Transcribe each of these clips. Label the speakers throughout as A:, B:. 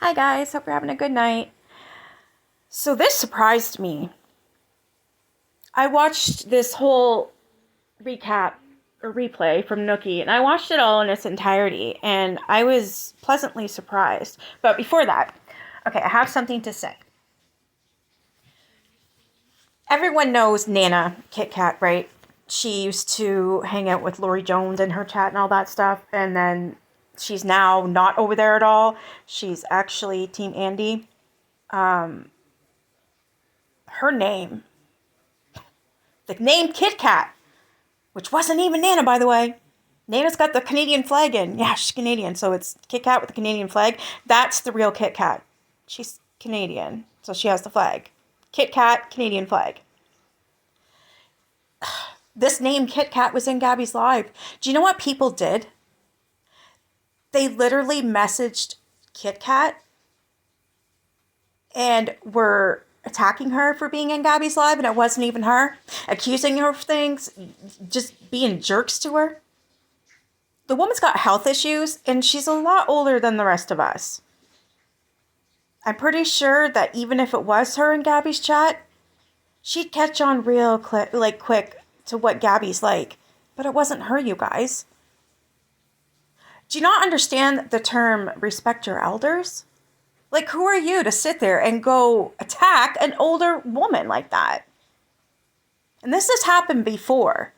A: Hi guys, hope you're having a good night. So this surprised me. I watched this whole recap or replay from Nookie, and I watched it all in its entirety, and I was pleasantly surprised. But before that, okay, I have something to say. Everyone knows Nana Kit Kat, right? She used to hang out with Lori Jones in her chat and all that stuff, and then she's now not over there at all. She's actually Team Andy. Her name, the name Kit Kat, which wasn't even Nana, by the way. Nana's got the Canadian flag in. Yeah, she's Canadian, so it's Kit Kat with the Canadian flag. That's the real Kit Kat. She's Canadian, so she has the flag. Kit Kat, Canadian flag. This name Kit Kat was in Gabby's live. Do you know what people did? They literally messaged Kit Kat and were attacking her for being in Gabby's live, and it wasn't even her. Accusing her of things, just being jerks to her. The woman's got health issues, and she's a lot older than the rest of us. I'm pretty sure that even if it was her in Gabby's chat, she'd catch on real quick to what Gabby's like. But it wasn't her, you guys. Do you not understand the term respect your elders? Like, who are you to sit there and go attack an older woman like that? And this has happened before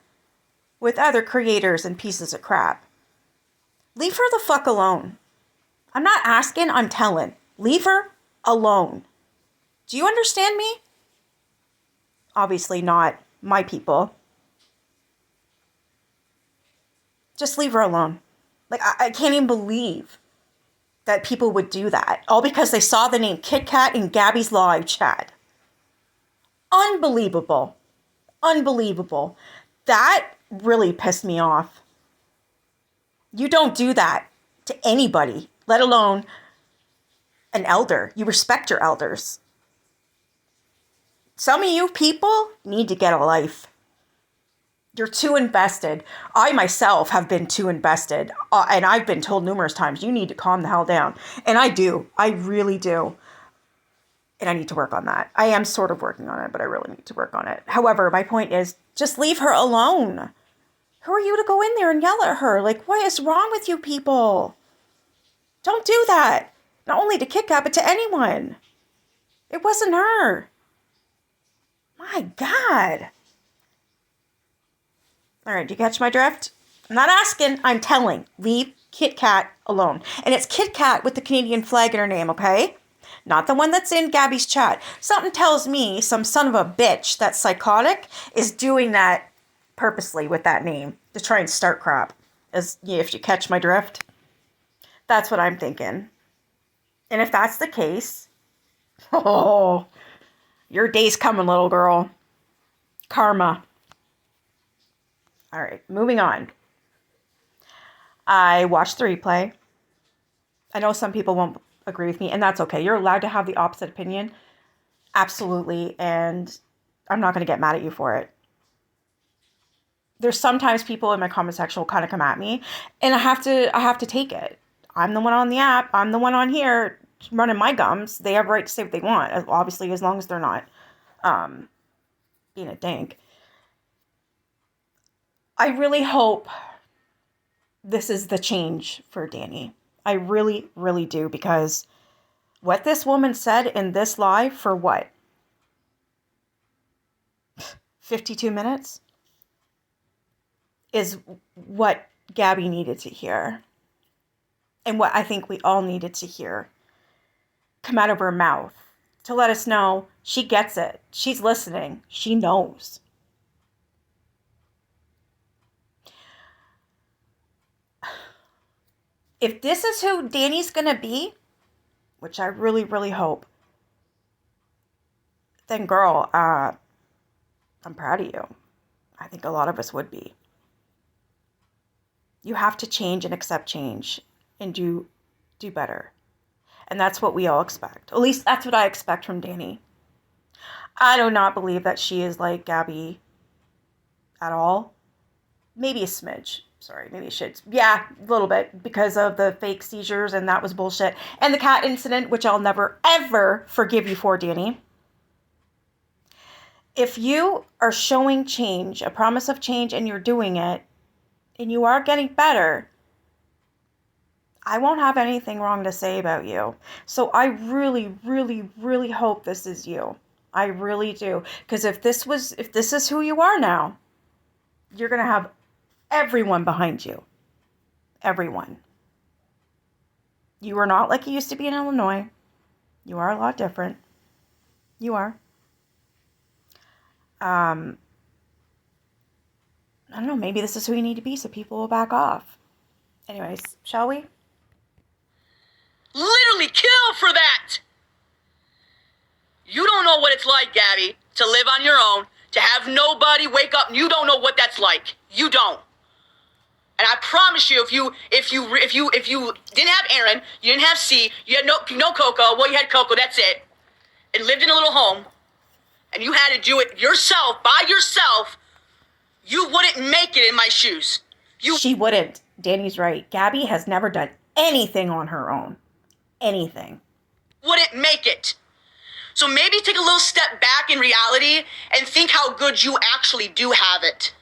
A: with other creators and pieces of crap. Leave her the fuck alone. I'm not asking, I'm telling. Leave her alone. Do you understand me? Obviously not my people. Just leave her alone. Like, I can't even believe that people would do that. All because they saw the name Kit Kat in Gabby's live chat. Unbelievable. Unbelievable. That really pissed me off. You don't do that to anybody, let alone an elder. You respect your elders. Some of you people need to get a life. You're too invested. I myself have been too invested. And I've been told numerous times, you need to calm the hell down. And I do. I really do. And I need to work on that. I am sort of working on it, but I really need to work on it. However, my point is, just leave her alone. Who are you to go in there and yell at her? Like, what is wrong with you people? Don't do that. Not only to Kit Kat, but to anyone. It wasn't her. My God. All right, do you catch my drift? I'm not asking, I'm telling. Leave Kit Kat alone. And it's Kit Kat with the Canadian flag in her name, okay? Not the one that's in Gabby's chat. Something tells me some son of a bitch that's psychotic is doing that purposely with that name to try and start crap. If you catch my drift. That's what I'm thinking. And if that's the case, oh, your day's coming, little girl. Karma. All right, moving on. I watched the replay. I know some people won't agree with me, and that's okay. You're allowed to have the opposite opinion. Absolutely, and I'm not going to get mad at you for it. There's sometimes people in my comment section will kind of come at me, and I have to take it. I'm the one on the app. I'm the one on here running my gums. They have a right to say what they want, obviously, as long as they're not being a dink. I really hope this is the change for Dani. I really, really do, because what this woman said in this live for what? 52 minutes? Is what Gabby needed to hear. And what I think we all needed to hear come out of her mouth to let us know she gets it. She's listening. She knows. If this is who Dani's going to be, which I really, really hope, then girl, I'm proud of you. I think a lot of us would be. You have to change and accept change and do better. And that's what we all expect. At least that's what I expect from Dani. I do not believe that she is like Gabby at all. Maybe a smidge. sorry, maybe I should. Yeah, a little bit, because of the fake seizures, and that was bullshit. And the cat incident, which I'll never, ever forgive you for, Dani. If you are showing change, a promise of change, and you're doing it, and you are getting better, I won't have anything wrong to say about you. So I really, really, really hope this is you. I really do. Because if this is who you are now, you're going to have everyone behind you. Everyone. You are not like you used to be in Illinois. You are a lot different. You are. I don't know, maybe this is who you need to be so people will back off. Anyways, shall we?
B: Literally kill for that! You don't know what it's like, Gabby, to live on your own, to have nobody wake up, and you don't know what that's like. You don't. And I promise you, if you didn't have Aaron, you didn't have C, you had no Coco, well, you had Coco, that's it, and lived in a little home, and you had to do it yourself, by yourself, you wouldn't make it in my shoes.
A: She wouldn't. Dani's right. Gabby has never done anything on her own. Anything.
B: Wouldn't make it. So maybe take a little step back in reality and think how good you actually do have it.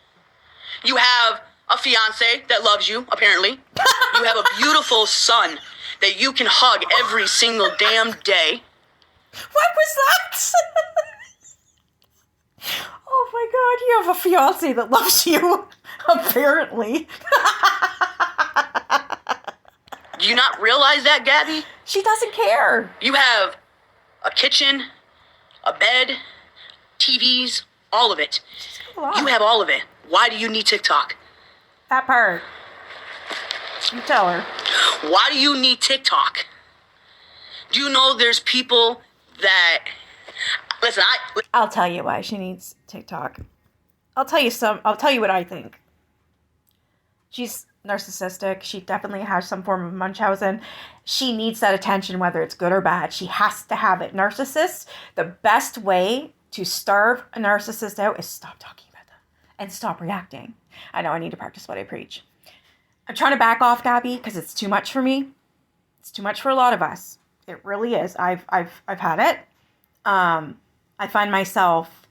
B: You have a fiance that loves you, apparently. You have a beautiful son that you can hug every single damn day.
A: What was that? Oh my God, you have a fiance that loves you, apparently.
B: Do you not realize that, Gabby?
A: She doesn't care.
B: You have a kitchen, a bed, TVs, all of it. You have all of it. Why do you need TikTok?
A: That part. You tell her.
B: Why do you need TikTok? Do you know there's people that... Listen,
A: I'll tell you why she needs TikTok. I'll tell you what I think. She's narcissistic. She definitely has some form of Munchausen. She needs that attention, whether it's good or bad. She has to have it. Narcissists, the best way to starve a narcissist out is stop talking about them and stop reacting. I know I need to practice what I preach. I'm trying to back off, Gabby, because it's too much for me. It's too much for a lot of us. It really is. I've had it. I find myself,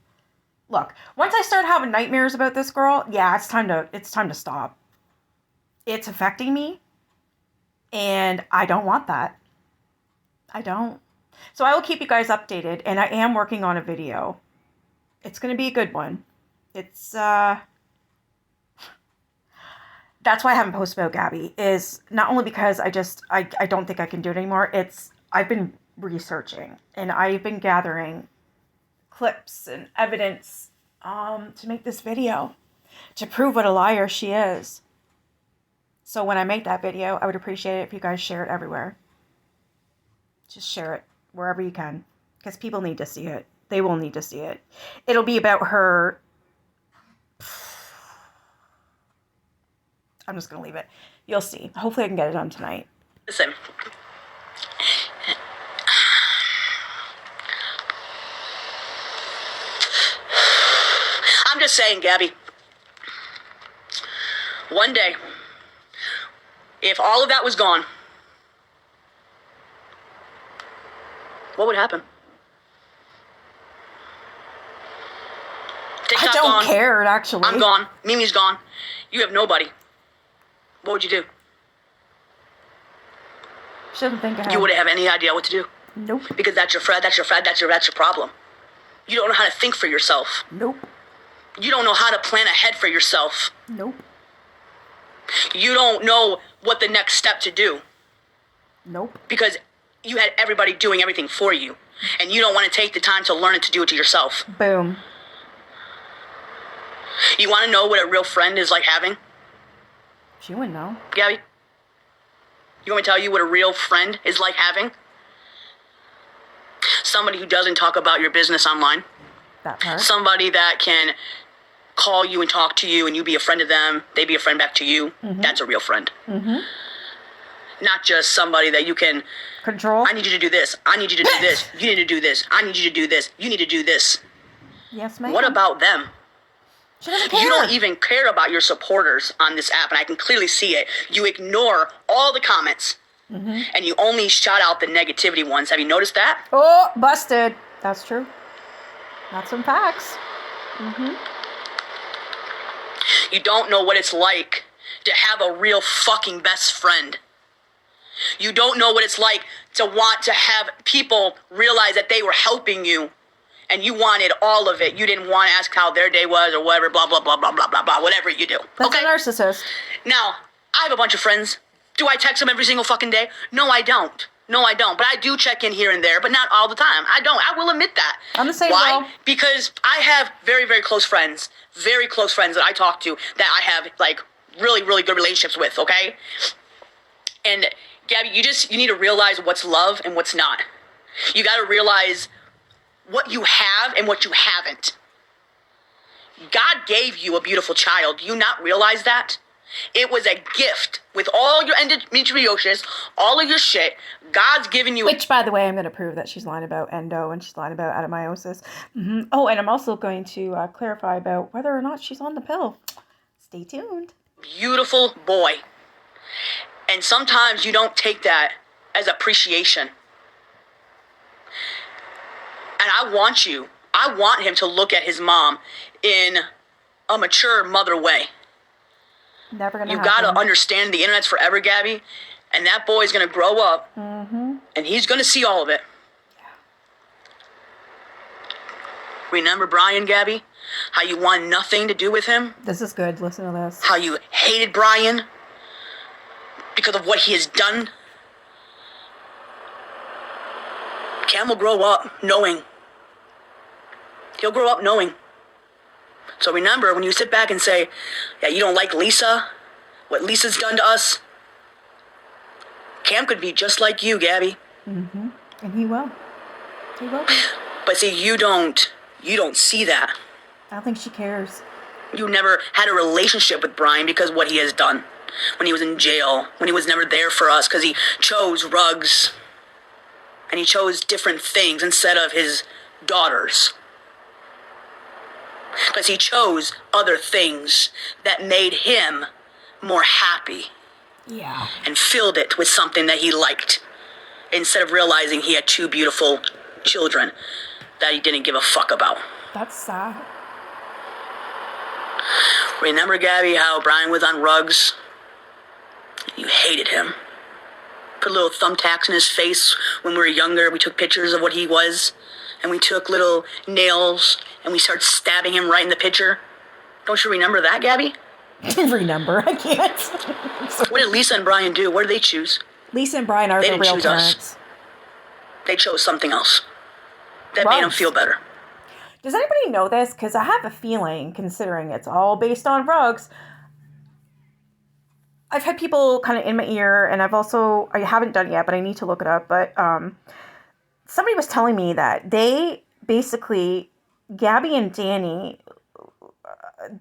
A: look, once I start having nightmares about this girl, yeah, it's time to stop. It's affecting me, and I don't want that. I don't. So I will keep you guys updated, and I am working on a video. It's going to be a good one. It's, that's why I haven't posted about Gabby, is not only because I don't think I can do it anymore, I've been researching, and I've been gathering clips and evidence to make this video, to prove what a liar she is. So when I make that video, I would appreciate it if you guys share it everywhere. Just share it wherever you can, because people need to see it. They will need to see it. It'll be about her. I'm just going to leave it. You'll see. Hopefully I can get it done tonight.
B: Listen. I'm just saying, Gabby. One day, if all of that was gone, what would happen? TikTok
A: I don't
B: gone.
A: care, actually.
B: I'm gone. Mimi's gone. You have nobody. What would you do?
A: Shouldn't think ahead.
B: You wouldn't have any idea what to do.
A: Nope.
B: Because that's your problem. You don't know how to think for yourself.
A: Nope.
B: You don't know how to plan ahead for yourself.
A: Nope.
B: You don't know what the next step to do.
A: Nope.
B: Because you had everybody doing everything for you. And you don't want to take the time to learn it to do it to yourself.
A: Boom.
B: You want to know what a real friend is like having?
A: She wouldn't know.
B: Gabby? You want me to tell you what a real friend is like having? Somebody who doesn't talk about your business online.
A: That part.
B: Somebody that can call you and talk to you and you be a friend to them, they be a friend back to you. Mm-hmm. That's a real friend. Mm-hmm. Not just somebody that you can
A: control.
B: I need you to do this. I need you to do this. You need to do this. I need you to do this. You need to do this.
A: Yes, ma'am.
B: What about them?
A: She doesn't care.
B: You don't even care about your supporters on this app, and I can clearly see it. You ignore all the comments, and you only shout out the negativity ones. Have you noticed that?
A: Oh, busted. That's true. That's some facts.
B: You don't know what it's like to have a real fucking best friend. You don't know what it's like to want to have people realize that they were helping you and you wanted all of it. You didn't want to ask how their day was or whatever, blah, blah, blah, blah, blah, blah, blah, whatever you do.
A: That's a narcissist.
B: Now, I have a bunch of friends. Do I text them every single fucking day? No, I don't. But I do check in here and there, but not all the time. I don't. I will admit that.
A: I'm the same.
B: Why?
A: Though.
B: Because I have very, very close friends that I talk to that I have, like, really, really good relationships with, okay? And, Gabby, you need to realize what's love and what's not. You got to realize what you have and what you haven't. God gave you a beautiful child. Do you not realize that? It was a gift with all your endometriosis, all of your shit. God's given you...
A: Which, by the way, I'm going to prove that she's lying about endo and she's lying about adenomyosis. Oh, and I'm also going to clarify about whether or not she's on the pill. Stay tuned.
B: Beautiful boy. And sometimes you don't take that as appreciation. And I want him to look at his mom in a mature mother way.
A: Never gonna
B: You
A: happen.
B: gotta understand the internet's forever, Gabby. And that boy's gonna grow up. And he's gonna see all of it.
A: Yeah.
B: Remember Brian, Gabby? How you want nothing to do with him?
A: This is good. Listen to this.
B: How you hated Brian because of what he has done? Cam will grow up knowing. He'll grow up knowing. So remember, when you sit back and say, yeah, you don't like Lisa, what Lisa's done to us, Cam could be just like you, Gabby.
A: And he will. He will be.
B: But see, you don't see that.
A: I don't think she cares.
B: You never had a relationship with Brian because of what he has done. When he was in jail, when he was never there for us, because he chose rugs. And he chose different things instead of his daughters. Because he chose other things that made him more happy.
A: Yeah.
B: And filled it with something that he liked. Instead of realizing he had two beautiful children that he didn't give a fuck about.
A: That's sad.
B: Remember, Gabby, how Brian was on rugs? You hated him. Put little thumbtacks in his face when we were younger. We took pictures of what he was. And we took little nails and we started stabbing him right in the picture. Don't you remember that, Gabby?
A: Remember? I can't.
B: What did Lisa and Brian do? What did they choose?
A: Lisa and Brian are
B: They
A: the
B: didn't
A: real
B: choose us.
A: parents.
B: They chose something else. That made them
A: Rugs.
B: feel better.
A: Does anybody know this? Because I have a feeling, considering it's all based on rugs, I've had people kind of in my ear, and I haven't done it yet, but I need to look it up, but somebody was telling me that they basically, Gabby and Dani,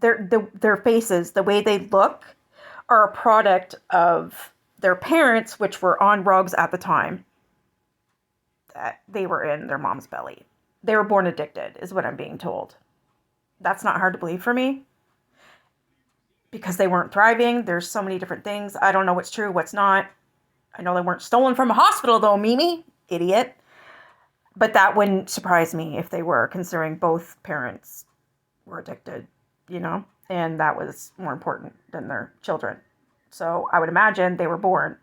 A: their faces, the way they look, are a product of their parents, which were on rugs at the time that they were in their mom's belly. They were born addicted, is what I'm being told. That's not hard to believe for me. Because they weren't thriving. There's so many different things. I don't know what's true, what's not. I know they weren't stolen from a hospital, though, Mimi. Idiot. But that wouldn't surprise me if they were, considering both parents were addicted, you know? And that was more important than their children. So I would imagine they were born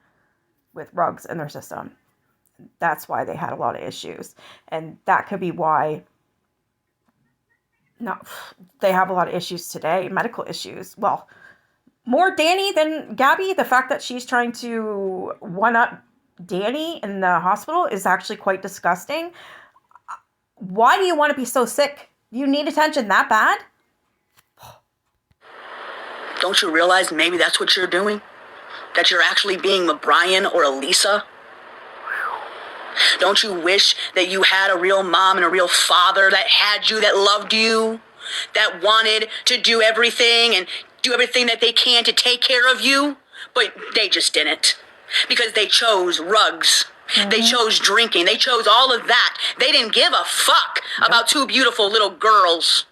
A: with rugs in their system. That's why they had a lot of issues. And that could be why they have a lot of issues today, medical issues. Well, more Dani than Gabby. The fact that she's trying to one-up Dani in the hospital is actually quite disgusting. Why do you want to be so sick? You need attention that bad?
B: Don't you realize maybe that's what you're doing? That you're actually being a Brian or a Lisa? Don't you wish that you had a real mom and a real father that had you, that loved you, that wanted to do everything and do everything that they can to take care of you? But they just didn't. Because they chose rugs. They chose drinking. They chose all of that. They didn't give a fuck about two beautiful little girls.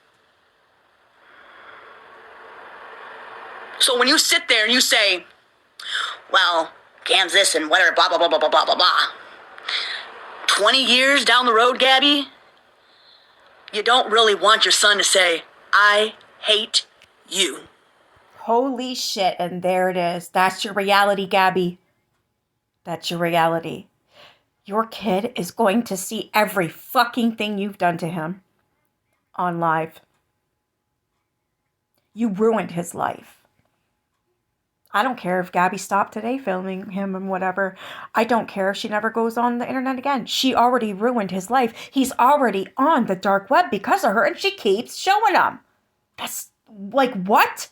B: So when you sit there and you say, well, Cam's this and whatever, blah, blah, blah, blah, blah, blah, blah, blah. 20 years down the road, Gabby, you don't really want your son to say, I hate you.
A: Holy shit, and there it is. That's your reality, Gabby. That's your reality. Your kid is going to see every fucking thing you've done to him on live. You ruined his life. I don't care if Gabby stopped today filming him and whatever. I don't care if she never goes on the internet again. She already ruined his life. He's already on the dark web because of her, and she keeps showing him. That's like, what?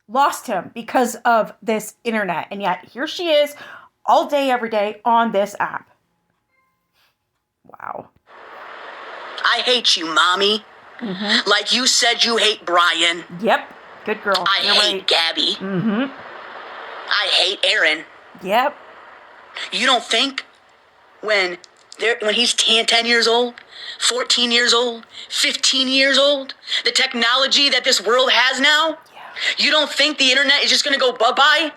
A: Lost him because of this internet, and yet here she is all day, every day on this app. Wow.
B: I hate you, Mommy. Mm-hmm. Like you said you hate Brian.
A: Yep. Good girl.
B: You're hate right. Gabby.
A: Mm-hmm.
B: I hate Aaron.
A: Yep.
B: You don't think when he's 10 years old, 14 years old, 15 years old, the technology that this world has now, you don't think the internet is just going to go bye-bye?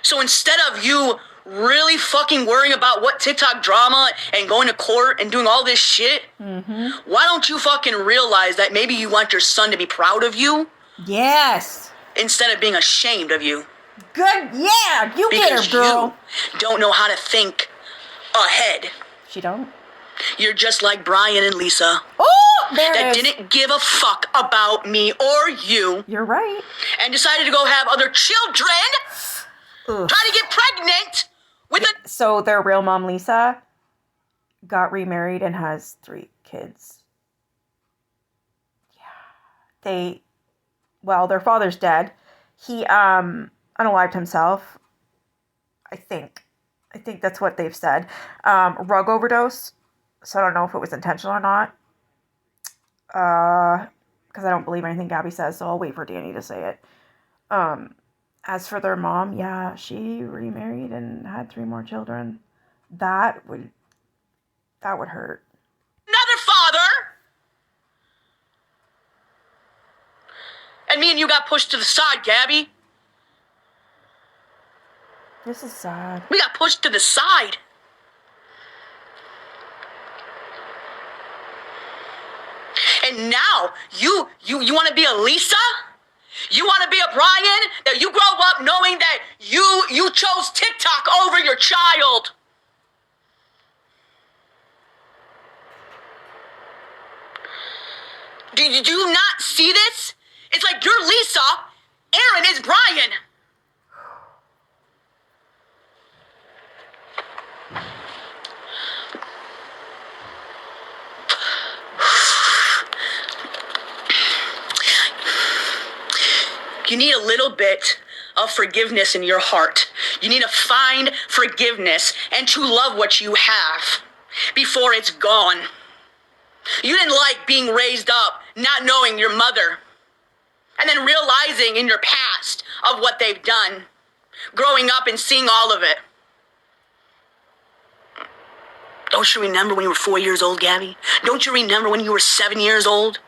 B: So instead of you really fucking worrying about what TikTok drama and going to court and doing all this shit, why don't you fucking realize that maybe you want your son to be proud of you?
A: Yes.
B: Instead of being ashamed of you.
A: Good. Yeah. You get her, girl.
B: You don't know how to think ahead.
A: She don't?
B: You're just like Brian and Lisa.
A: Oh, there
B: that
A: it is.
B: Didn't give a fuck about me or you.
A: You're right.
B: And decided to go have other children.
A: Ugh.
B: Try to get pregnant with a...
A: So their real mom, Lisa, got remarried and has 3 kids. Yeah. Their father's dead. He unalived himself. I think that's what they've said. Rug overdose. So I don't know if it was intentional or not. Because I don't believe anything Gabby says, so I'll wait for Dani to say it. As for their mom, yeah, she remarried and had 3 more children. That would hurt.
B: Another father! And me and you got pushed to the side, Gabby.
A: This is sad.
B: We got pushed to the side. And now, you want to be a Lisa? You want to be a Brian? That you grow up knowing that you chose TikTok over your child. Do you not see this? It's like you're Lisa, Aaron is Brian. You need a little bit of forgiveness in your heart. You need to find forgiveness and to love what you have before it's gone. You didn't like being raised up, not knowing your mother, and then realizing in your past of what they've done, growing up and seeing all of it. Don't you remember when you were 4 years old, Gabby? Don't you remember when you were 7 years old?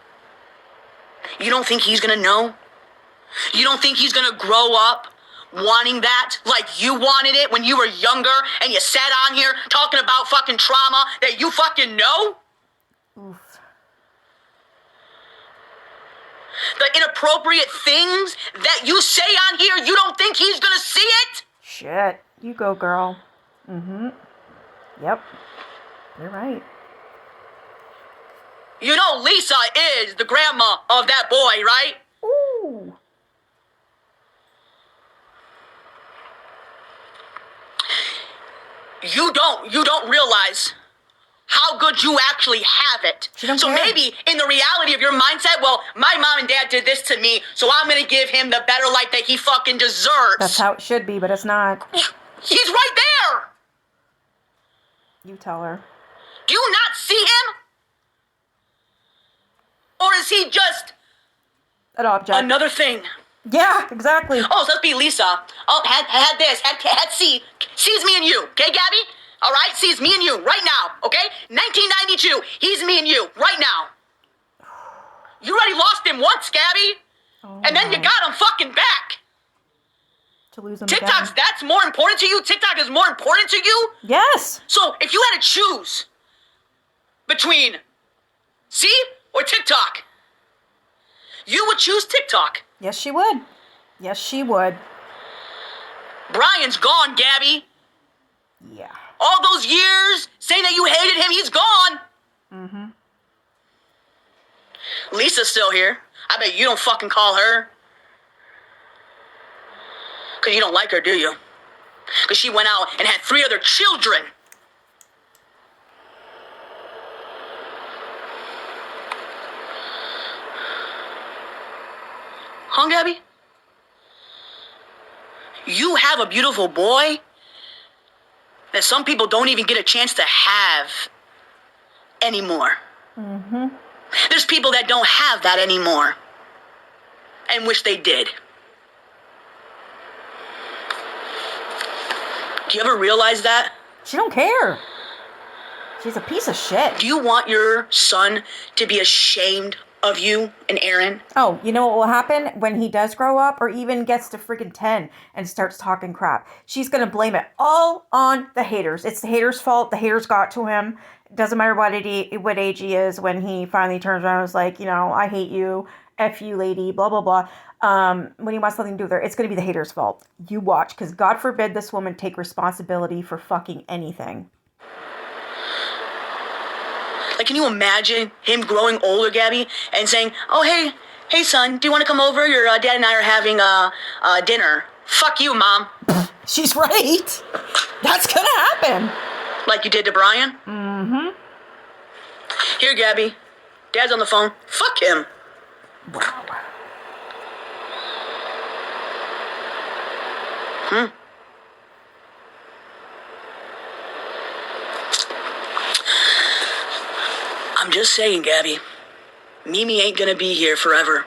B: You don't think he's gonna know? You don't think he's gonna grow up wanting that like you wanted it when you were younger and you sat on here talking about fucking trauma that you fucking know?
A: Oof.
B: The inappropriate things that you say on here, you don't think he's gonna see it?
A: Shit. You go, girl. Mm-hmm. Yep. You're right.
B: You know Lisa is the grandma of that boy, right?
A: Ooh.
B: You don't realize how good you actually have it. So maybe in the reality of your mindset, well, my mom and dad did this to me, so I'm gonna give him the better life that he fucking deserves.
A: That's how it should be, but it's not.
B: He's right there.
A: You tell her.
B: Do you not see him? Or is he just
A: an object?
B: Another thing.
A: Yeah, exactly.
B: Oh, so let's be Lisa. Oh, had this, had C. C's me and you, okay, Gabby? All right, C's me and you right now, okay? 1992, he's me and you right now. You already lost him once, Gabby. And then you got him fucking back.
A: To lose him
B: TikTok's
A: again.
B: that's more important to you? TikTok is more important to you?
A: Yes.
B: So if you had to choose between C or TikTok, you would choose TikTok.
A: Yes, she would. Yes, she would.
B: Brian's gone, Gabby.
A: Yeah.
B: All those years saying that you hated him, he's gone.
A: Mm-hmm.
B: Lisa's still here. I bet you don't fucking call her. Because you don't like her, do you? Because she went out and had 3 other children. Huh, Gabby? You have a beautiful boy that some people don't even get a chance to have anymore.
A: Mm-hmm.
B: There's people that don't have that anymore and wish they did. Do you ever realize that?
A: She don't care. She's a piece of shit.
B: Do you want your son to be ashamed of you and Aaron?
A: Oh, you know what will happen when he does grow up or even gets to freaking 10 and starts talking crap? She's going to blame it all on the haters. It's the haters' fault. The haters got to him. It doesn't matter what age he is when he finally turns around and is like, I hate you. F you, lady, blah, blah, blah. When he wants something to do with her, it's going to be the haters' fault. You watch, because God forbid this woman take responsibility for fucking anything.
B: Like, can you imagine him growing older, Gabby, and saying, oh, hey, son, do you want to come over? Your dad and I are having dinner. Fuck you, Mom.
A: She's right. That's going to happen.
B: Like you did to Brian?
A: Mm-hmm.
B: Here, Gabby. Dad's on the phone. Fuck him.
A: Wow.
B: I'm just saying, Gabby. Mimi ain't gonna be here forever.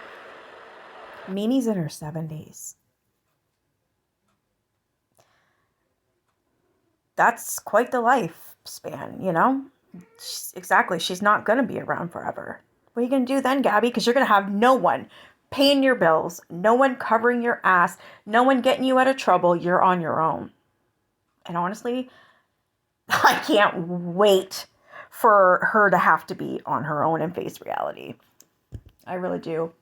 A: Mimi's in her 70s. That's quite the lifespan, Exactly. She's not going to be around forever. What are you going to do then, Gabby? Because you're going to have no one paying your bills, no one covering your ass, no one getting you out of trouble. You're on your own. And honestly, I can't wait for her to have to be on her own and face reality. I really do.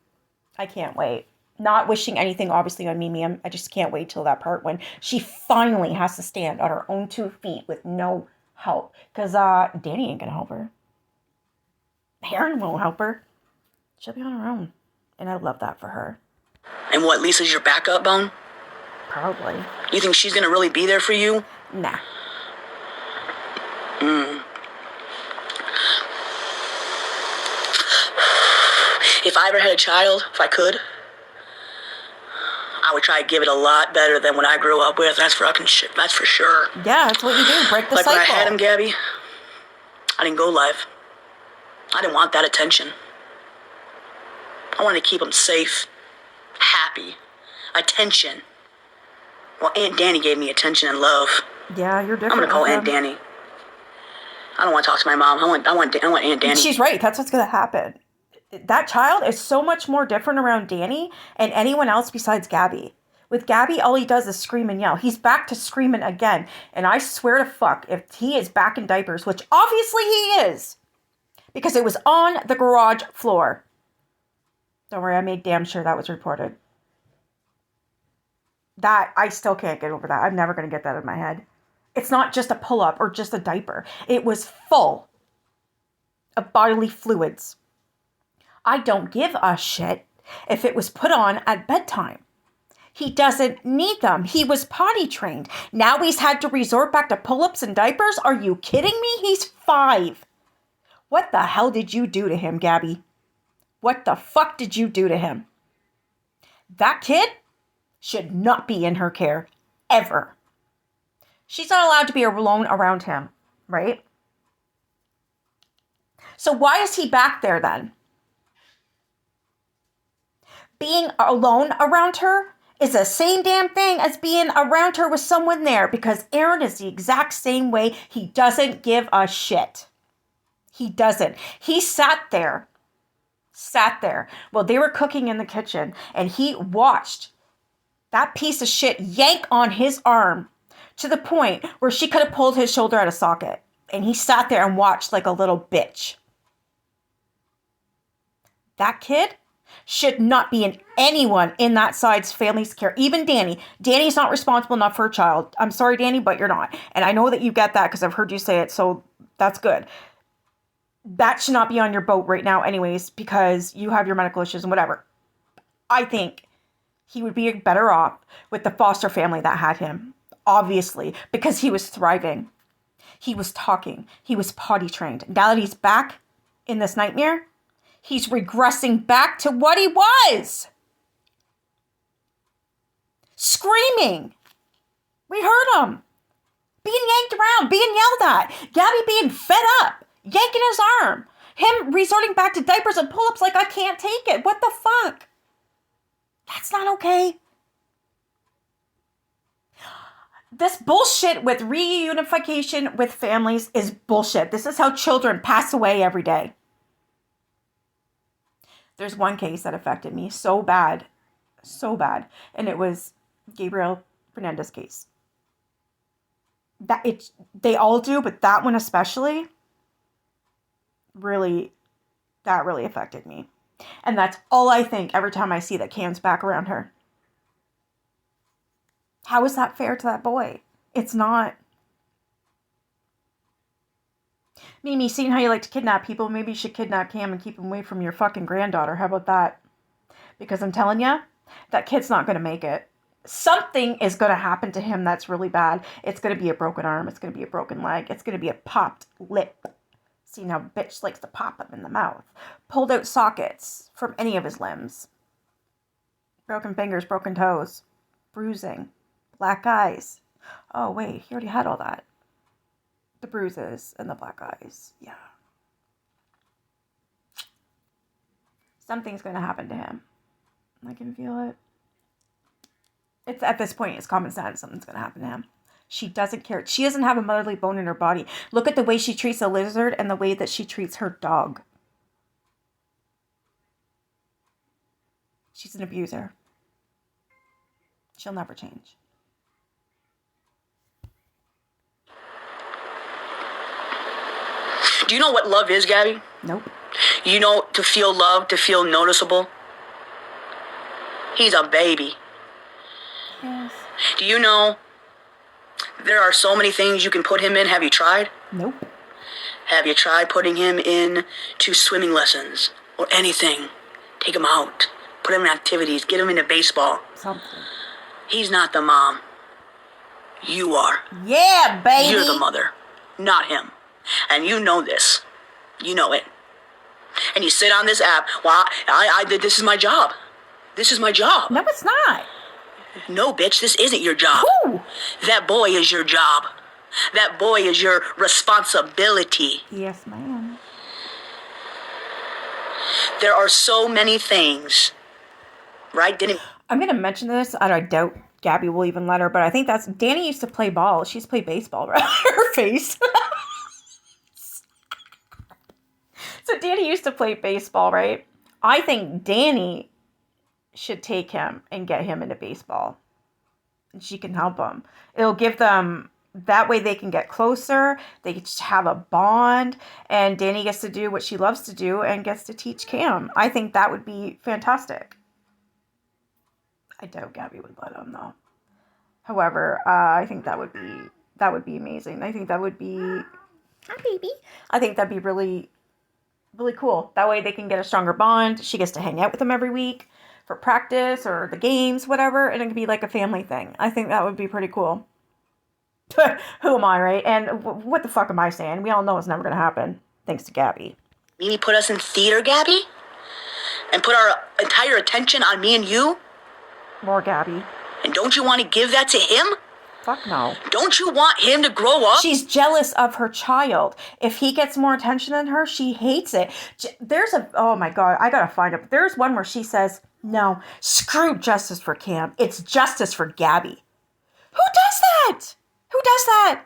A: I can't wait. Not wishing anything, obviously, on Mimi. I just can't wait till that part when she finally has to stand on her own 2 feet with no help. Because Dani ain't going to help her. Aaron won't help her. She'll be on her own. And I love that for her.
B: And what, Lisa's your backup, Bone?
A: Probably.
B: You think she's gonna really be there for you?
A: Nah.
B: If I ever had a child, if I could, I would try to give it a lot better than what I grew up with. That's fucking shit. That's for sure.
A: Yeah, that's what you do. Break the
B: like
A: cycle.
B: When I had him, Gabby, I didn't go live. I didn't want that attention. I wanted to keep him safe, happy, attention. Well, Aunt Dani gave me attention and love.
A: Yeah, you're different.
B: I'm gonna call Aunt Dani. I don't want to talk to my mom. I want Aunt Dani.
A: She's right. That's what's gonna happen. That child is so much more different around Dani and anyone else besides Gabby. With Gabby, all he does is scream and yell. He's back to screaming again. And I swear to fuck, if he is back in diapers, which obviously he is, because it was on the garage floor. Don't worry, I made damn sure that was reported. That, I still can't get over that. I'm never going to get that in my head. It's not just a pull-up or just a diaper. It was full of bodily fluids. I don't give a shit if it was put on at bedtime. He doesn't need them. He was potty trained. Now he's had to resort back to pull-ups and diapers? Are you kidding me? He's 5. What the hell did you do to him, Gabby? What the fuck did you do to him? That kid should not be in her care, ever. She's not allowed to be alone around him, right? So why is he back there then? Being alone around her is the same damn thing as being around her with someone there, because Aaron is the exact same way. He doesn't give a shit. He doesn't. He sat there sat there while they were cooking in the kitchen, and he watched that piece of shit yank on his arm to the point where she could have pulled his shoulder out of socket. And he sat there and watched like a little bitch. That kid should not be in anyone in that side's family's care. Even Dani. Dani's not responsible enough for a child. I'm sorry, Dani, but you're not. And I know that you get that because I've heard you say it, so that's good. That should not be on your boat right now anyways, because you have your medical issues and whatever. I think he would be better off with the foster family that had him, obviously, because he was thriving. He was talking. He was potty trained. Now that he's back in this nightmare, he's regressing back to what he was. Screaming. We heard him. Being yanked around, being yelled at. Gabby being fed up, yanking his arm. Him resorting back to diapers and pull-ups like I can't take it. What the fuck? That's not okay. This bullshit with reunification with families is bullshit. This is how children pass away every day. There's one case that affected me so bad, and it was Gabriel Fernandez's case. They all do, but that one especially, that really affected me. And that's all I think every time I see that Cam's back around her. How is that fair to that boy? It's not. Mimi, seeing how you like to kidnap people, maybe you should kidnap Cam and keep him away from your fucking granddaughter. How about that? Because I'm telling you, that kid's not going to make it. Something is going to happen to him that's really bad. It's going to be a broken arm. It's going to be a broken leg. It's going to be a popped lip. Seeing how bitch likes to pop them in the mouth. Pulled out sockets from any of his limbs. Broken fingers, broken toes. Bruising. Black eyes. Oh, wait. He already had all that. The bruises and the black eyes. Yeah. Something's going to happen to him. I can feel it. It's at this point, it's common sense. Something's going to happen to him. She doesn't care. She doesn't have a motherly bone in her body. Look at the way she treats a lizard and the way that she treats her dog. She's an abuser. She'll never change.
B: Do you know what love is, Gabby?
A: Nope.
B: You know, to feel loved, to feel noticeable? He's a baby.
A: Yes.
B: Do you know there are so many things you can put him in? Have you tried?
A: Nope.
B: Have you tried putting him in to swimming lessons or anything? Take him out. Put him in activities. Get him into baseball.
A: Something.
B: He's not the mom. You are.
A: Yeah, baby.
B: You're the mother, not him. And you know this. You know it. And you sit on this app. Well, this is my job. This is my job.
A: No, it's not.
B: No, bitch, this isn't your job.
A: Ooh.
B: That boy is your job. That boy is your responsibility.
A: Yes, ma'am.
B: There are so many things, right?
A: I'm going to mention this. I doubt Gabby will even let her, but I think that's... Dani used to play ball. She's played baseball, right? Her face. So Dani used to play baseball, right? I think Dani should take him and get him into baseball. And she can help him. It'll give them... That way they can get closer. They just have a bond. And Dani gets to do what she loves to do and gets to teach Cam. I think that would be fantastic. I doubt Gabby would let him, though. However, I think that would be amazing. I think that would be... Hi, baby. I think that'd be really, really cool. That way they can get a stronger bond. She gets to hang out with him every week for practice or the games, whatever. And it could be like a family thing. I think that would be pretty cool. Who am I, right? And what the fuck am I saying? We all know it's never going to happen. Thanks to Gabby.
B: Mimi put us in theater, Gabby? And put our entire attention on me and you?
A: More Gabby.
B: And don't you want to give that to him?
A: Fuck no.
B: Don't you want him to grow up?
A: She's jealous of her child. If he gets more attention than her, she hates it. There's oh my God, I gotta find it. There's one where she says, no, screw justice for Cam. It's justice for Gabby. Who does that? Who does that?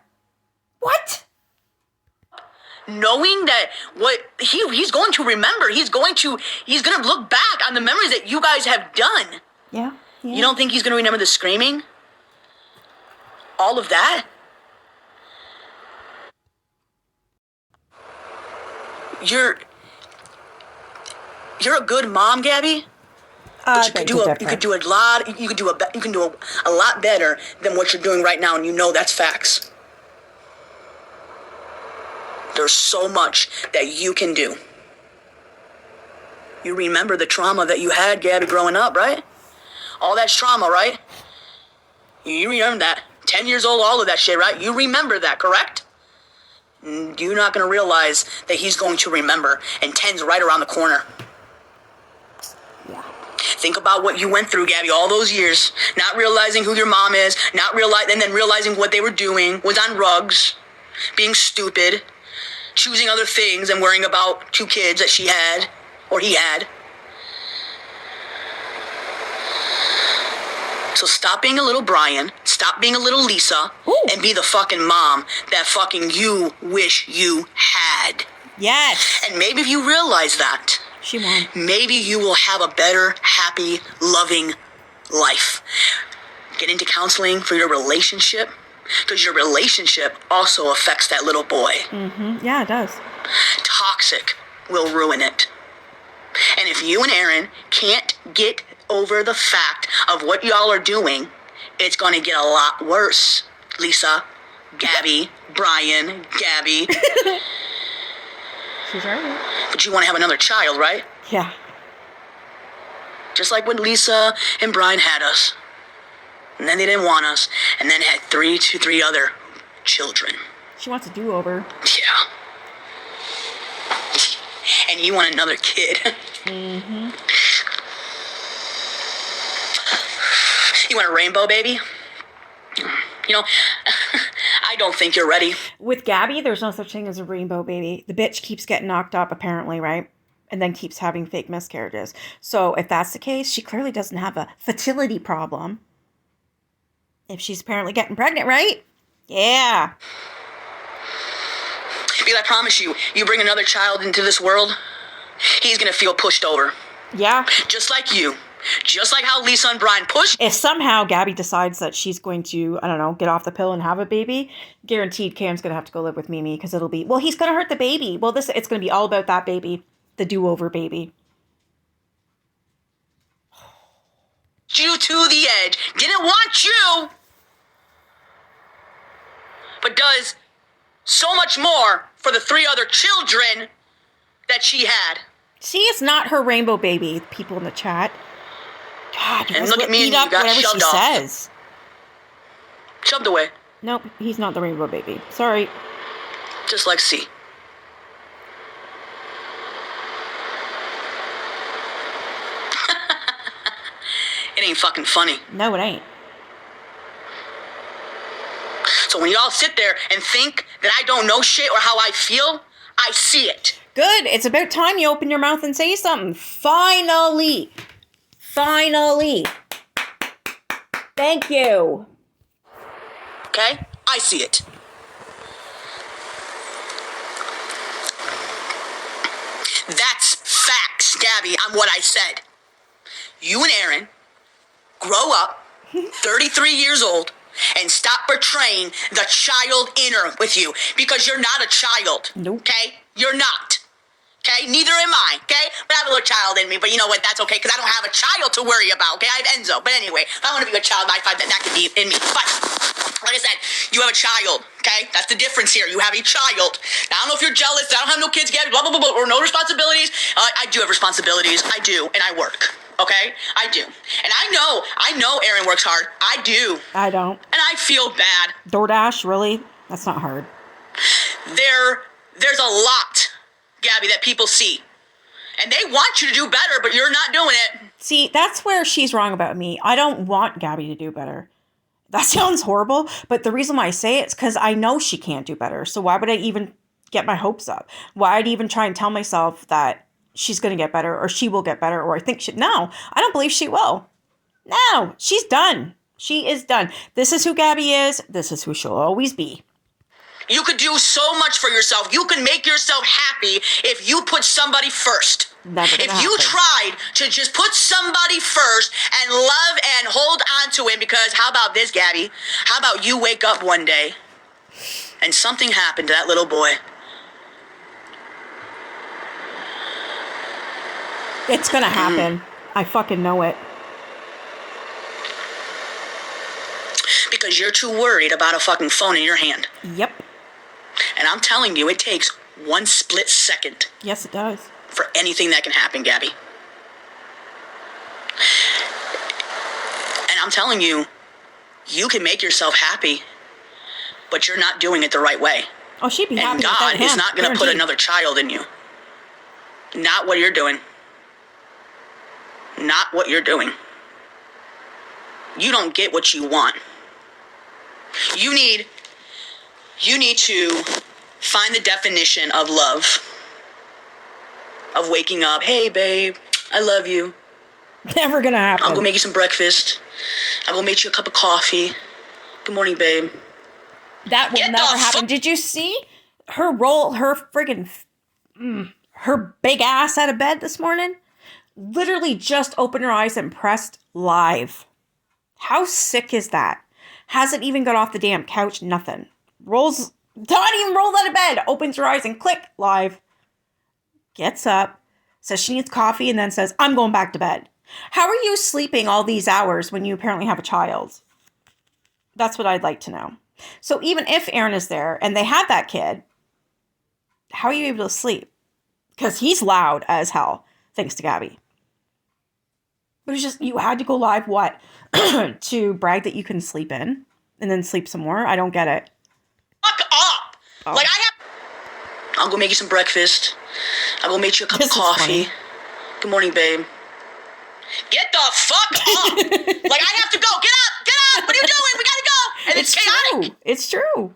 A: What?
B: knowing that what he's going to remember, he's going to look back on the memories that you guys have done.
A: Yeah.
B: You don't think he's going to remember the screaming? All of that? You're a good mom, Gabby. But you could do a lot better than what you're doing right now, and you know that's facts. There's so much that you can do. You remember the trauma that you had, Gabby, growing up, right? All that's trauma, right? You remember that. 10 years old, all of that shit, right? You remember that, correct? You're not going to realize that he's going to remember, and 10's right around the corner.
A: Yeah.
B: Think about what you went through, Gabby, all those years, not realizing who your mom is, and then realizing what they were doing was on rugs, being stupid, choosing other things and worrying about 2 kids that she had, or he had. So stop being a little Brian, stop being a little Lisa, and be the fucking mom that fucking you wish you had.
A: Yes.
B: And maybe if you realize that,
A: She won't.
B: maybe you will have a better, happy, loving life. Get into counseling for your relationship, because your relationship also affects that little boy.
A: Mm-hmm. Yeah, it does.
B: Toxic will ruin it. And if you and Aaron can't get over the fact of what y'all are doing, it's going to get a lot worse. Lisa, Gabby, Brian, Gabby.
A: She's right.
B: But you want to have another child, right?
A: Yeah.
B: Just like when Lisa and Brian had us. And then they didn't want us. And then had three other children.
A: She wants a do-over.
B: Yeah. And you want another kid.
A: Mm-hmm.
B: You want a rainbow, baby? You know, I don't think you're ready.
A: With Gabby, there's no such thing as a rainbow baby. The bitch keeps getting knocked up, apparently, right? And then keeps having fake miscarriages. So if that's the case, she clearly doesn't have a fertility problem. If she's apparently getting pregnant, right? Yeah.
B: Because I promise you, you bring another child into this world, he's going to feel pushed over.
A: Yeah.
B: Just like you. Just like how Lisa and Brian pushed.
A: If somehow Gabby decides that she's going to, I don't know, get off the pill and have a baby, guaranteed Cam's going to have to go live with Mimi because it'll be, well, he's going to hurt the baby. Well, it's going to be all about that baby, the do-over baby.
B: You to the edge. Didn't want you. But does so much more for the 3 other children that she had.
A: See, it's not her rainbow baby, people in the chat. God, you
B: And
A: guys
B: look at me,
A: eat
B: and
A: up
B: you got
A: whatever she
B: shoved off.
A: says.
B: Shoved away.
A: Nope, he's not the rainbow baby. Sorry.
B: Just like C. It ain't fucking funny.
A: No, it ain't.
B: So when y'all sit there and think that I don't know shit or how I feel, I see it.
A: Good. It's about time you open your mouth and say something. Finally. Finally. Thank you.
B: Okay? I see it. That's facts, Gabby, on what I said. You and Aaron grow up, 33 years old, and stop portraying the child inner with you, because you're not a child.
A: Nope.
B: Okay? You're not. Okay? Neither am I. Okay? But I have a little child in me, but you know what? That's okay, because I don't have a child to worry about. Okay? I have Enzo. But anyway, if I want to be a child, I find that could be in me. But like I said, you have a child. Okay? That's the difference here. You have a child. Now, I don't know if you're jealous. I don't have no kids yet. Blah, blah, blah, blah, or no responsibilities. I do have responsibilities. I do, and I work. Okay? I do. And I know Aaron works hard. I do.
A: I don't.
B: And I feel bad.
A: DoorDash, really? That's not hard.
B: There's a lot, Gabby, that people see. And they want you to do better, but you're not doing it.
A: See, that's where she's wrong about me. I don't want Gabby to do better. That sounds horrible, but the reason why I say it is because I know she can't do better. So why would I even get my hopes up? Why would I even try and tell myself that she's going to get better, or she will get better, or I think she... No, I don't believe she will. No, she's done. She is done. This is who Gabby is. This is who she'll always be.
B: You could do so much for yourself. You can make yourself happy if you put somebody first.
A: Never gonna
B: If you
A: happen.
B: tried to just put somebody first and love and hold on to him, because how about this, Gabby? How about you wake up one day and something happened to that little boy?
A: It's gonna happen. I fucking know it.
B: Because you're too worried about a fucking phone in your hand.
A: Yep.
B: And I'm telling you, it takes one split second
A: Yes, it does.
B: for anything that can happen, Gabby. And I'm telling you, you can make yourself happy, but you're not doing it the right way.
A: Oh, she'd be happy
B: And
A: without
B: God
A: him.
B: is not going to put
A: Guaranteed.
B: another child in you. Not what you're doing. Not what you're doing. You don't get what you want. You need to find the definition of love. Of waking up, hey babe, I love you.
A: Never gonna happen.
B: I'll go make you some breakfast. I'll go make you a cup of coffee. Good morning, babe.
A: That will
B: Get the
A: never happen.
B: fu-
A: Did you see her roll her friggin' her big ass out of bed this morning? Literally just opened her eyes and pressed live. How sick is that? Hasn't even got off the damn couch, nothing. Rolls, not even rolled out of bed, opens her eyes and click, live. Gets up, says she needs coffee, and then says, I'm going back to bed. How are you sleeping all these hours when you apparently have a child? That's what I'd like to know. So even if Aaron is there and they had that kid, how are you able to sleep? Because he's loud as hell, thanks to Gabby. It was just, you had to go live, what? To brag that you can sleep in and then sleep some more? I don't get it.
B: Fuck up!
A: Oh.
B: Like, I'll go make you some breakfast. I'll go make you a cup
A: This
B: of
A: is
B: coffee.
A: funny.
B: Good morning, babe. Get the fuck up! Like, I have to go. Get up! Get up! What are you doing? We gotta go! And it's chaotic.
A: True. It's true.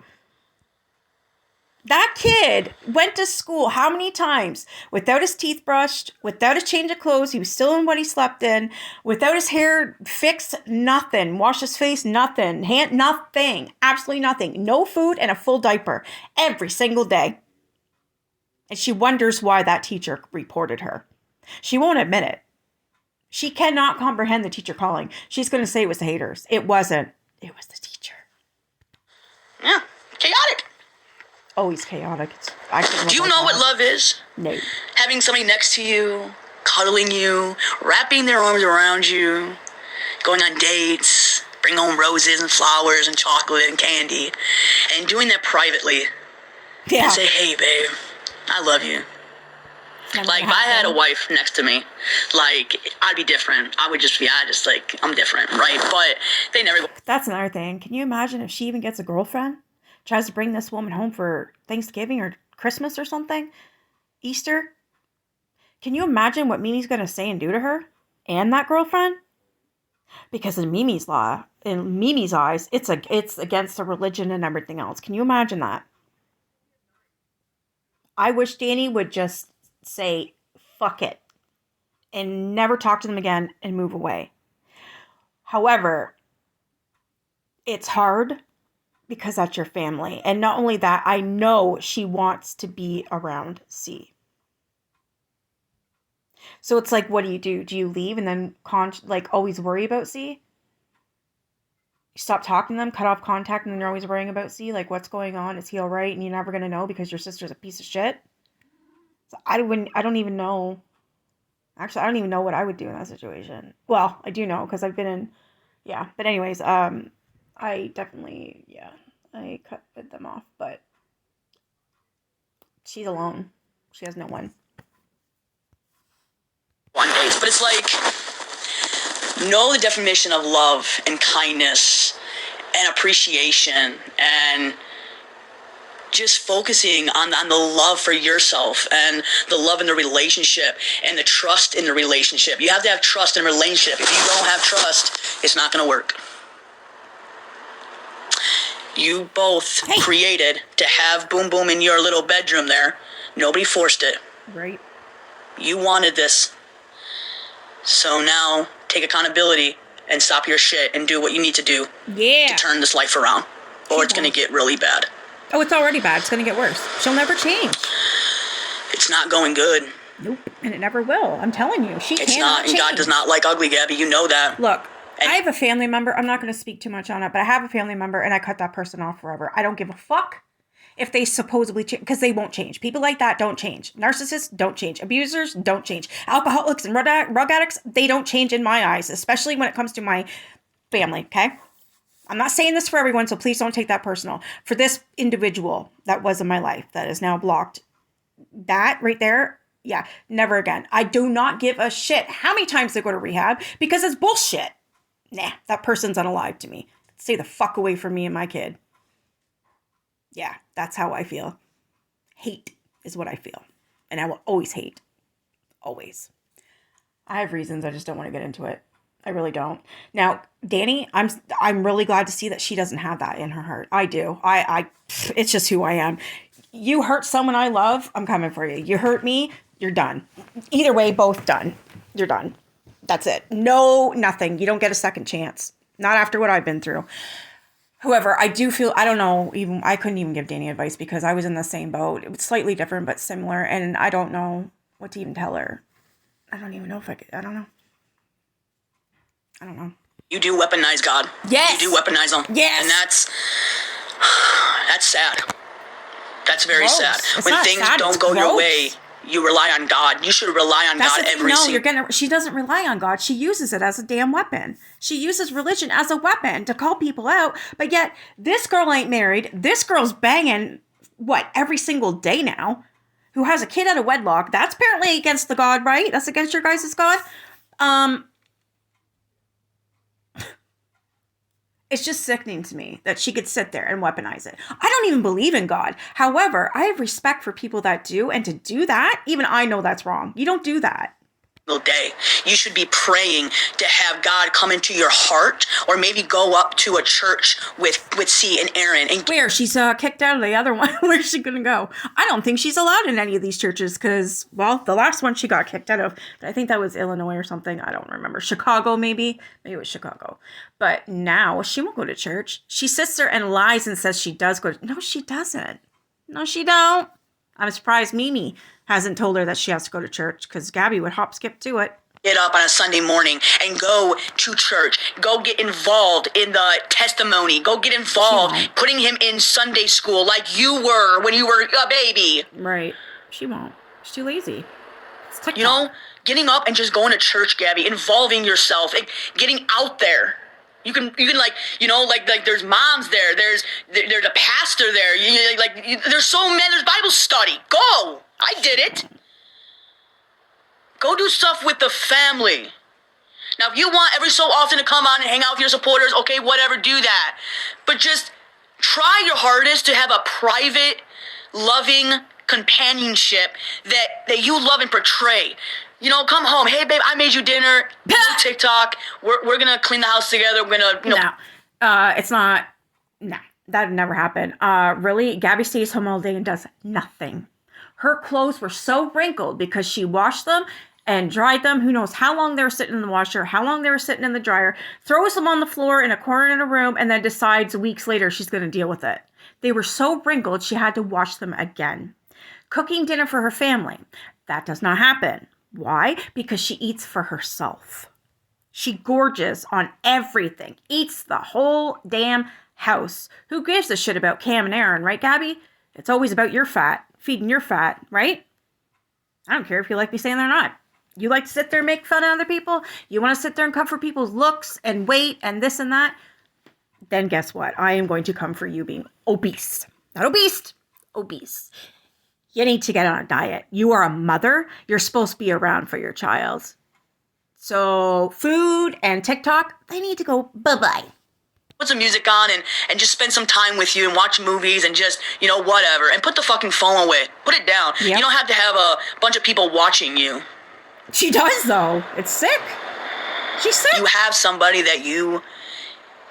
A: That kid went to school how many times without his teeth brushed, without a change of clothes? He was still in what he slept in, without his hair fixed, nothing. Wash his face, nothing. Hand, nothing. Absolutely nothing. No food and a full diaper every single day. And she wonders why that teacher reported her. She won't admit it. She cannot comprehend the teacher calling. She's going to say it was the haters. It wasn't. It was the teacher.
B: Yeah, chaotic.
A: Always chaotic.
B: Do you know what love is?
A: No.
B: Having somebody next to you, cuddling you, wrapping their arms around you, going on dates, bring home roses and flowers and chocolate and candy, and doing that privately.
A: Yeah.
B: And say, hey, babe, I love you.
A: Never
B: Like, if I had a wife next to me, like, I'd be different. I would just be, I'm different, right? But they never go.
A: That's another thing. Can you imagine if she even gets a girlfriend? Tries to bring this woman home for Thanksgiving or Christmas or something? Easter? Can you imagine what Mimi's going to say and do to her? And that girlfriend? Because in Mimi's law, in Mimi's eyes, it's against the religion and everything else. Can you imagine that? I wish Dani would just say, fuck it. And never talk to them again and move away. However, it's hard because that's your family. And not only that, I know she wants to be around C. So it's like, what do? Do you leave and then always worry about C? You stop talking to them, cut off contact, and then you're always worrying about C? Like, what's going on? Is he all right? And you're never going to know because your sister's a piece of shit? So I don't even know. Actually, I don't even know what I would do in that situation. Well, I do know because I've been in, yeah. But anyways, I definitely, yeah, I cut them off, but she's alone. She has no one.
B: On dates, but it's like, know the definition of love and kindness and appreciation and just focusing on the love for yourself and the love in the relationship and the trust in the relationship. You have to have trust in a relationship. If you don't have trust, it's not going to work. You both created to have Boom Boom in your little bedroom there. Nobody forced it.
A: Right.
B: You wanted this. So now take accountability and stop your shit and do what you need to do to turn this life around. Or it's going to get really bad.
A: Oh, it's already bad. It's going to get worse. She'll never change.
B: It's not going good.
A: Nope. And it never will. I'm telling you. She
B: It's
A: cannot
B: not, and
A: change.
B: God does not like ugly, Gabby. You know that.
A: Look,
B: And
A: I have a family member. I'm not going to speak too much on it, but I have a family member and I cut that person off forever. I don't give a fuck if they supposedly change, because they won't change. People like that don't change. Narcissists don't change. Abusers don't change. Alcoholics and rug addicts, they don't change in my eyes, especially when it comes to my family, okay? I'm not saying this for everyone, so please don't take that personal. For this individual that was in my life that is now blocked, that right there, yeah, never again. I do not give a shit how many times they go to rehab because it's bullshit. Nah, that person's unalive to me. Stay the fuck away from me and my kid. Yeah, that's how I feel. Hate is what I feel. And I will always hate. Always. I have reasons, I just don't want to get into it. I really don't. Now, Dani, I'm really glad to see that she doesn't have that in her heart. I do. It's just who I am. You hurt someone I love, I'm coming for you. You hurt me, you're done. Either way, both done. You're done. That's it. No, nothing. You don't get a second chance. Not after what I've been through. However, I do feel, I don't know, even I couldn't even give Dani advice because I was in the same boat. It was slightly different, but similar. And I don't know what to even tell her. I don't even know if I could, I don't know.
B: you do weaponize God.
A: Yes.
B: You do weaponize him.
A: Yes.
B: And that's sad. That's very
A: Gross.
B: sad.
A: It's
B: When
A: not
B: things
A: sad,
B: don't
A: it's
B: go your
A: gross.
B: way, you rely on God. You should rely on God every single.
A: She doesn't rely on God. She uses it as a damn weapon. She uses religion as a weapon to call people out. But yet, this girl ain't married. This girl's banging, every single day now, who has a kid out of wedlock. That's apparently against the God, right? That's against your guys' God. It's just sickening to me that she could sit there and weaponize it. I don't even believe in God. However, I have respect for people that do, and to do that, even I know that's wrong. You don't do that.
B: Day. You should be praying to have God come into your heart, or maybe go up to a church with C and Aaron. And
A: where she's kicked out of the other one. Where's she gonna go? I don't think she's allowed in any of these churches because, well, the last one she got kicked out of, I think that was Illinois or something. I don't remember. Chicago, maybe it was Chicago. But now she won't go to church. She sits there and lies and says she does go. No, she doesn't. No, she don't. I'm surprised Mimi hasn't told her that she has to go to church because Gabby would hop skip to it.
B: Get up on a Sunday morning and go to church. Go get involved in the testimony. Go get involved putting him in Sunday school like you were when you were a baby.
A: Right. She won't. She's too lazy. It's TikTok.
B: You know, getting up and just going to church, Gabby, involving yourself, and getting out there. You can there's moms there. There's a pastor there. There's so many. There's Bible study. Go. I did it. Go do stuff with the family. Now, if you want every so often to come on and hang out with your supporters, okay, whatever, do that. But just try your hardest to have a private, loving companionship that you love and portray. You know, come home. Hey, babe, I made you dinner. No TikTok. We're going to clean the house together. We're going to,
A: No, it's not. No, that would never happen. Really, Gabby stays home all day and does nothing. Her clothes were so wrinkled because she washed them and dried them. Who knows how long they were sitting in the washer, how long they were sitting in the dryer, throws them on the floor in a corner in a room, and then decides weeks later she's going to deal with it. They were so wrinkled, she had to wash them again. Cooking dinner for her family. That does not happen. Why? Because she eats for herself. She gorges on everything. Eats the whole damn house. Who gives a shit about Cam and Aaron, right, Gabby? It's always about your fat. Feeding your fat, right? I don't care if you like me saying that or not. You like to sit there and make fun of other people? You want to sit there and come for people's looks and weight and this and that? Then guess what? I am going to come for you being obese. Not obese. Obese. You need to get on a diet. You are a mother. You're supposed to be around for your child. So food and TikTok, they need to go bye-bye.
B: Put some music on and just spend some time with you and watch movies and just, whatever. And put the fucking phone away. Put it down. Yep. You don't have to have a bunch of people watching you.
A: She does, though. It's sick. She's sick.
B: You have somebody that you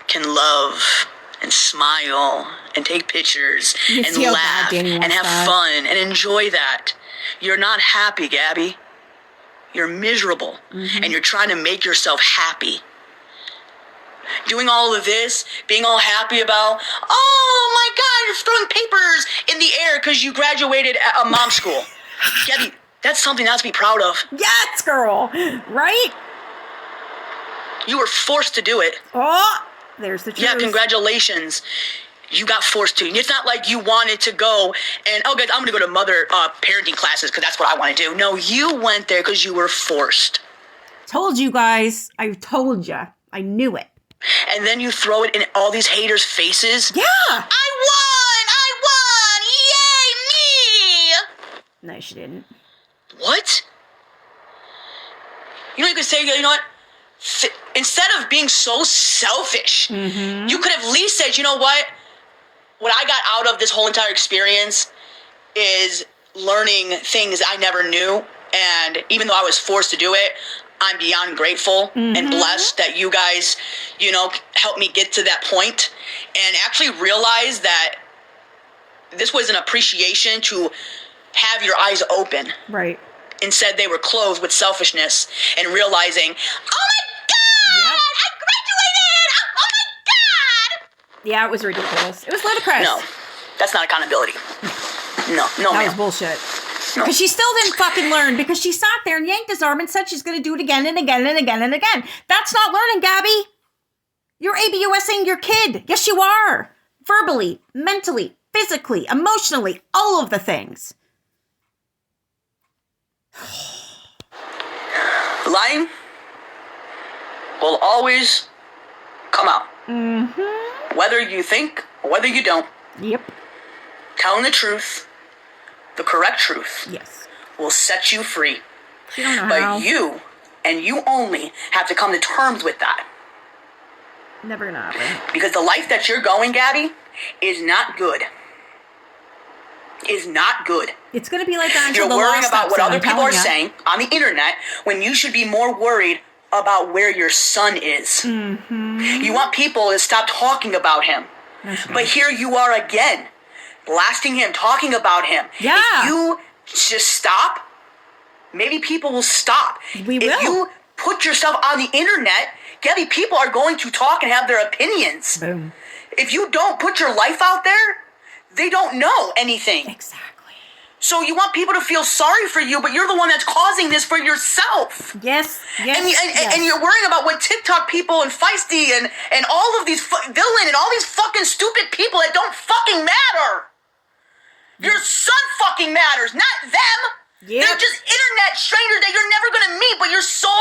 B: can love and smile and take pictures and laugh and have fun and enjoy that. You're not happy, Gabby. You're miserable. Mm-hmm. And you're trying to make yourself happy. doing all of this, being all happy about, oh my God, you're throwing papers in the air because you graduated at a mom school. Gabby, that's something else to be proud of.
A: Yes, girl. Right?
B: You were forced to do it.
A: Oh, there's the truth.
B: Yeah, congratulations. You got forced to. It's not like you wanted to go and, oh, guys, I'm going to go to mother parenting classes because that's what I want to do. No, you went there because you were forced.
A: Told you guys. I told you. I knew it.
B: And then you throw it in all these haters' faces.
A: Yeah.
B: I won! Yay, me!
A: No, she didn't.
B: What? You know, you could say, you know what? Instead of being so selfish, you could have at least said, you know what? What I got out of this whole entire experience is learning things I never knew. And even though I was forced to do it, I'm beyond grateful and blessed that you guys, you know, helped me get to that point and actually realize that this was an appreciation to have your eyes open.
A: Right.
B: Instead, they were closed with selfishness and realizing, oh my God,
A: Yep.
B: I graduated! Oh my God!
A: Yeah, it was ridiculous. It was ludicrous.
B: No, that's not accountability. No,
A: That
B: ma'am.
A: was bullshit.
B: No.
A: Because she still didn't fucking learn because she sat there and yanked his arm and said she's going to do it again and again and again and again. That's not learning, Gabby. You're ABUSing your kid. Yes, you are. Verbally, mentally, physically, emotionally, all of the things.
B: Lying will always come out. Whether you think or whether you don't.
A: Yep.
B: Telling the truth, the correct truth,
A: Yes.
B: will set you free.
A: You don't know
B: But
A: how.
B: you, and you only, have to come to terms with that.
A: Never gonna happen.
B: Because the life that you're going, Gabby, is not good. Is not good.
A: It's gonna be like that until
B: You're
A: the
B: worrying
A: law
B: about
A: stops
B: what
A: it,
B: other
A: I'm
B: people are
A: telling ya.
B: saying on the internet when you should be more worried about where your son is. You want people to stop talking about him. But here you are again, blasting him, talking about him.
A: Yeah.
B: If you just stop, maybe people will stop.
A: We
B: If
A: will.
B: you put yourself on the internet, Gabby, people are going to talk and have their opinions.
A: Boom.
B: If you don't put your life out there, they don't know anything.
A: Exactly.
B: So you want people to feel sorry for you, but you're the one that's causing this for yourself.
A: Yes. Yes.
B: And you're worrying about what TikTok people and Feisty and all of these villain and all these fucking stupid people that don't fucking matter. Your son fucking matters, not them.
A: Yep.
B: They're just internet strangers that you're never gonna meet, but you're so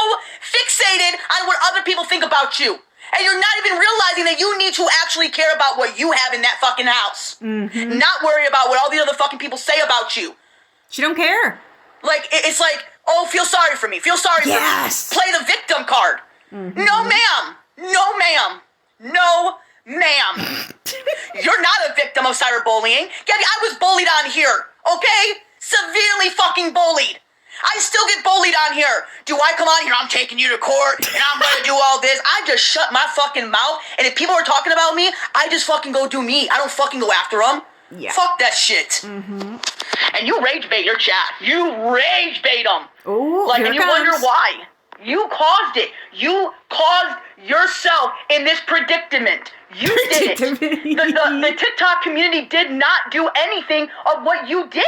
B: fixated on what other people think about you. And you're not even realizing that you need to actually care about what you have in that fucking house. Not worry about what all the other fucking people say about you.
A: She don't care.
B: Like, it's like, oh, feel sorry for me. Feel sorry
A: Yes.
B: for me. Play the victim card. No, ma'am. No, ma'am. No, ma'am. You're not a victim of cyberbullying. Gabby, I was bullied on here, okay? Severely fucking bullied. I still get bullied on here. Do I come on here? I'm taking you to court, and I'm gonna do all this. I just shut my fucking mouth, and if people are talking about me, I just fucking go do me. I don't fucking go after them.
A: Yeah.
B: Fuck that shit. And you rage bait your chat. You rage bait them.
A: Oh,
B: Like,
A: here
B: and
A: it
B: you wonder
A: comes.
B: why. You caused it. You caused yourself in this predicament. You did it. The TikTok community did not do anything of what you did.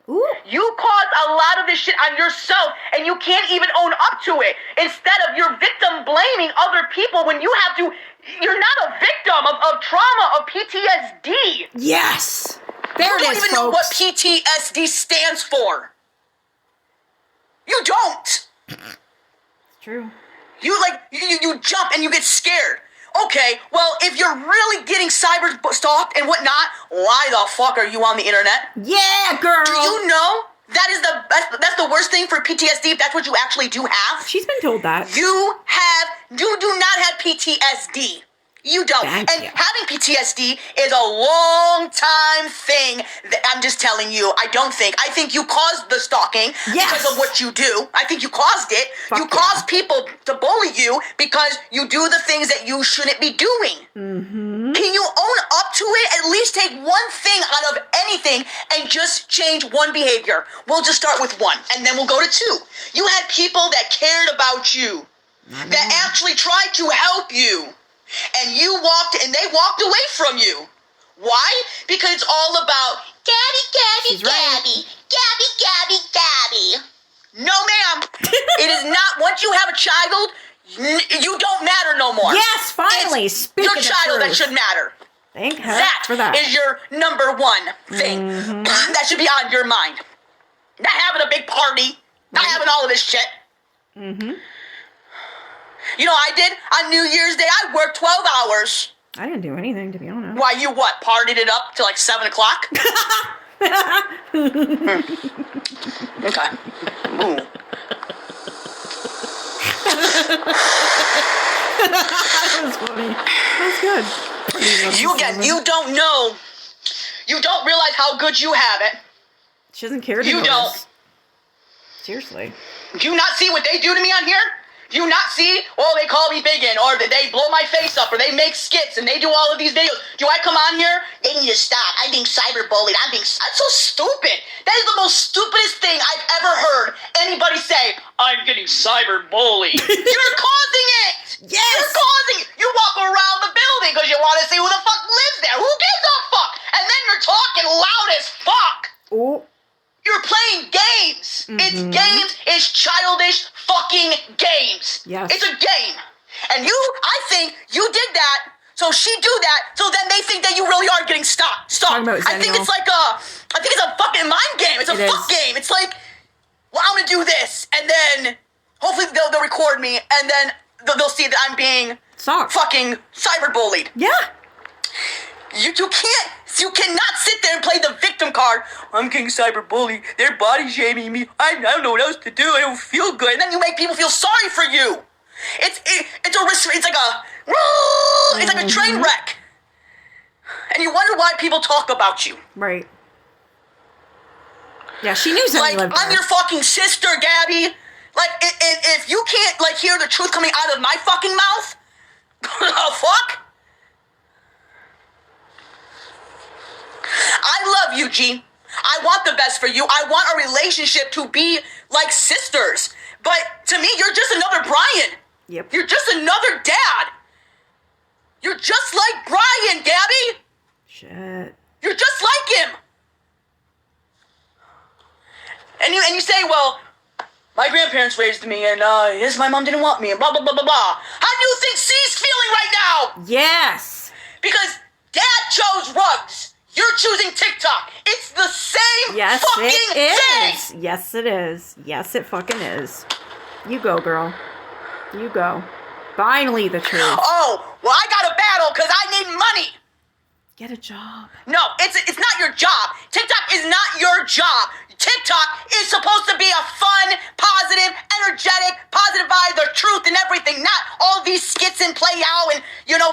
A: Ooh.
B: You caused a lot of this shit on yourself, and you can't even own up to it. Instead of you're victim blaming other people when you have to, you're not a victim of trauma, of PTSD.
A: Yes. There
B: You
A: it
B: don't
A: is,
B: even know what
A: folks.
B: PTSD stands for. You don't.
A: It's true.
B: You jump and you get scared. Okay, well, if you're really getting cyber stalked and whatnot, why the fuck are you on the internet?
A: Yeah, girl.
B: Do you know that is that's the worst thing for PTSD if that's what you actually do have?
A: She's been told that.
B: You do not have PTSD. You don't.
A: Thank
B: And
A: you.
B: having PTSD is a long time thing. I'm just telling you, I think you caused the stalking
A: Yes.
B: because of what you do. I think you caused it.
A: Fuck
B: you
A: yeah.
B: caused people to bully you because you do the things that you shouldn't be doing. Can you own up to it? At least take one thing out of anything and just change one behavior. We'll just start with one, and then we'll go to two. You had people that cared about you, that actually tried to help you. And they walked away from you. Why? Because it's all about Gabby, Gabby. No, ma'am. It is not. Once you have a child, you don't matter no more.
A: Yes, finally.
B: It's your child that should matter.
A: Thank her for that.
B: Is your number one thing. That should be on your mind. Not having a big party. Not having all of this shit. Mm-hmm. You know what I did? On New Year's Day, I worked 12 hours.
A: I didn't do anything, to be honest.
B: Why, you what? Partied it up till like 7 o'clock? Okay. Ooh.
A: That was funny. That's good.
B: You don't realize how good you have it.
A: She doesn't care to
B: You
A: notice.
B: don't.
A: Seriously.
B: Do you not see what they do to me on here? Do you not see? Oh, they call me biggin, or they blow my face up, or they make skits, and they do all of these videos. Do I come on here? They need to stop. I'm being cyberbullied. That's so stupid. That is the most stupidest thing I've ever heard anybody say. I'm getting cyberbullied. You're causing it.
A: Yes.
B: You're causing it. You walk around the building because you want to see who the fuck lives there. Who gives a fuck? And then you're talking loud as fuck.
A: Oh.
B: You're playing games. It's games. It's childish fucking games.
A: Yes.
B: It's a game. And I think you did that, so she do that, so then they think that you really are getting stopped.
A: Talking about
B: I think it's a fucking mind game. It's a fuck game. It's like, well, I'm gonna do this, and then hopefully they'll record me, and then they'll see that I'm being fucking cyberbullied.
A: Yeah.
B: You cannot sit there and play the victim card. I'm getting cyberbullied. They're body shaming me. I don't know what else to do. I don't feel good. And then you make people feel sorry for you. It's like a train wreck. And you wonder why people talk about you.
A: Right. Yeah, she knew Zenny lived there.
B: I'm your fucking sister, Gabby. Like, if you can't, like, hear the truth coming out of my fucking mouth, the fuck? I love you, G. I want the best for you. I want our relationship to be like sisters. But to me, you're just another Brian.
A: Yep.
B: You're just another dad. You're just like Brian, Gabby.
A: Shit.
B: You're just like him. And you say, well, my grandparents raised me, and my mom didn't want me, and blah, blah, blah, blah, blah. How do you think she's feeling right now?
A: Yes.
B: Because Dad chose rugs. You're choosing TikTok. It's the same fucking thing.
A: Yes, it is. Yes, it fucking is. You go, girl. You go. Finally, the truth.
B: Oh, well, I got a battle because I need money.
A: Get a job.
B: No, it's not your job. TikTok is not your job. TikTok is supposed to be a fun, positive, energetic, positive vibe, the truth and everything, not all these skits and play out and,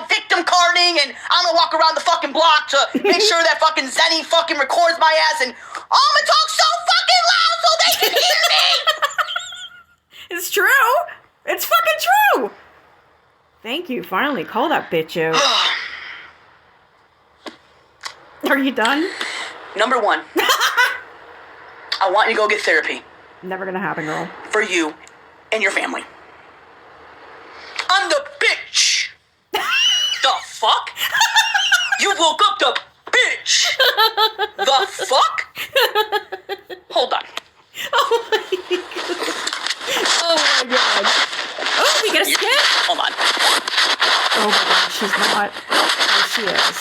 B: victim carding, and I'm gonna walk around the fucking block to make sure that fucking Zenny fucking records my ass, and I'm gonna talk so fucking loud so they can hear me!
A: It's true. It's fucking true. Thank you. Finally, call that bitch out. Are you done?
B: Number one. I want you to go get therapy.
A: Never gonna happen, girl.
B: For you and your family. I'm the bitch. The fuck? You woke up the bitch. The fuck? Hold on.
A: Oh my god. Oh my god. Oh, we get a skip?
B: Hold on.
A: Oh my god, she's not. Oh, she is.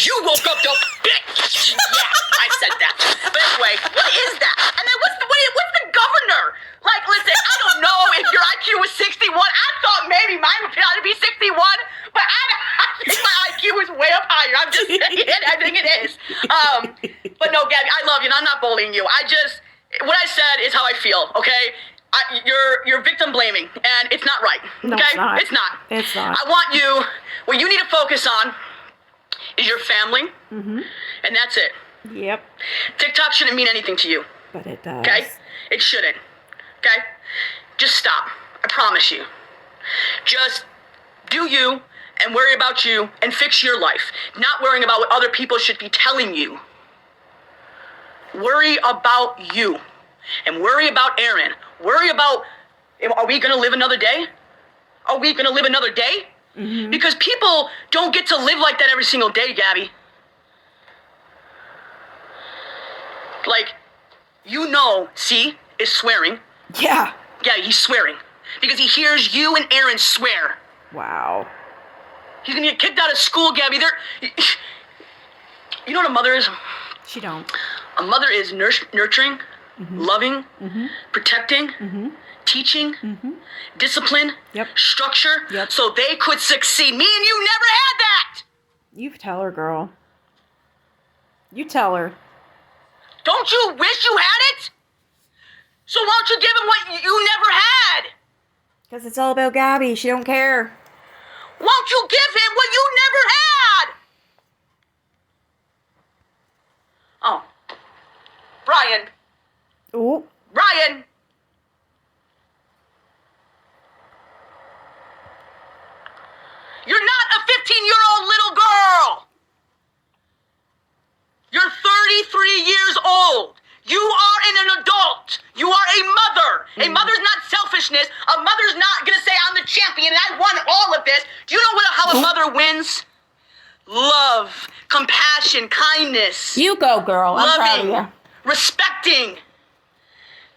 B: You woke up the bitch. Yeah, I said that. But anyway, what is that? And then what's the governor? Like, listen, I don't know if your IQ was 61. I thought maybe mine would ought to be 61, but I think my IQ is way up higher. I'm just saying, I think it is. But no, Gabby, I love you, and I'm not bullying you. What I said is how I feel. Okay. You're victim blaming, and it's not right.
A: No,
B: okay,
A: it's not. It's not.
B: I want you. What you need to focus on is your family, and that's it.
A: Yep.
B: TikTok shouldn't mean anything to you.
A: But it does.
B: Okay? It shouldn't. Okay? Just stop. I promise you. Just do you and worry about you and fix your life. Not worrying about what other people should be telling you. Worry about you. And worry about Aaron. Worry about, are we going to live another day? Are we gonna live another day? Because people don't get to live like that every single day, Gabby. Like, C is swearing.
A: Yeah.
B: Yeah, he's swearing. Because he hears you and Aaron swear.
A: Wow.
B: He's gonna get kicked out of school, Gabby. You know what a mother is?
A: She don't.
B: A mother is nurturing, loving, protecting, teaching, discipline, structure, so they could succeed. Me and you never had that!
A: You tell her, girl. You tell her.
B: Don't you wish you had it? So why don't you give him what you never had?
A: Because it's all about Gabby. She don't care.
B: Why don't you give him what you never had? Oh. Brian.
A: Ooh.
B: Brian. You're not a 15-year-old little girl. You're 33 years old. You are an adult. You are a mother. A mother's not selfishness. A mother's not going to say, I'm the champion and I won all of this. Do you know how a mother wins? Love, compassion, kindness.
A: You go, girl. I'm proud of
B: loving,
A: you.
B: respecting.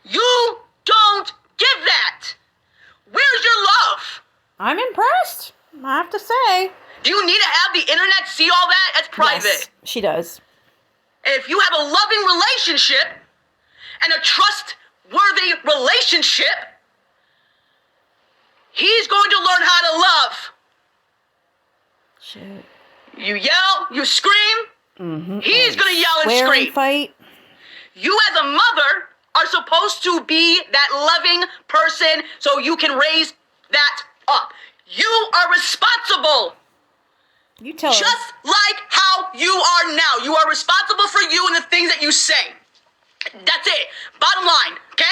B: You don't give that. Where's your love?
A: I'm impressed. I have to say.
B: Do you need to have the internet see all that? That's private.
A: Yes, she does.
B: If you have a loving relationship and a trustworthy relationship, he's going to learn how to love.
A: Shit.
B: You yell, you scream, he's going to yell and
A: Swear
B: scream.
A: and fight.
B: You as a mother are supposed to be that loving person so you can raise that up. You are responsible.
A: You tell her.
B: Just like how you are now. You are responsible for you and the things that you say. That's it. Bottom line, okay?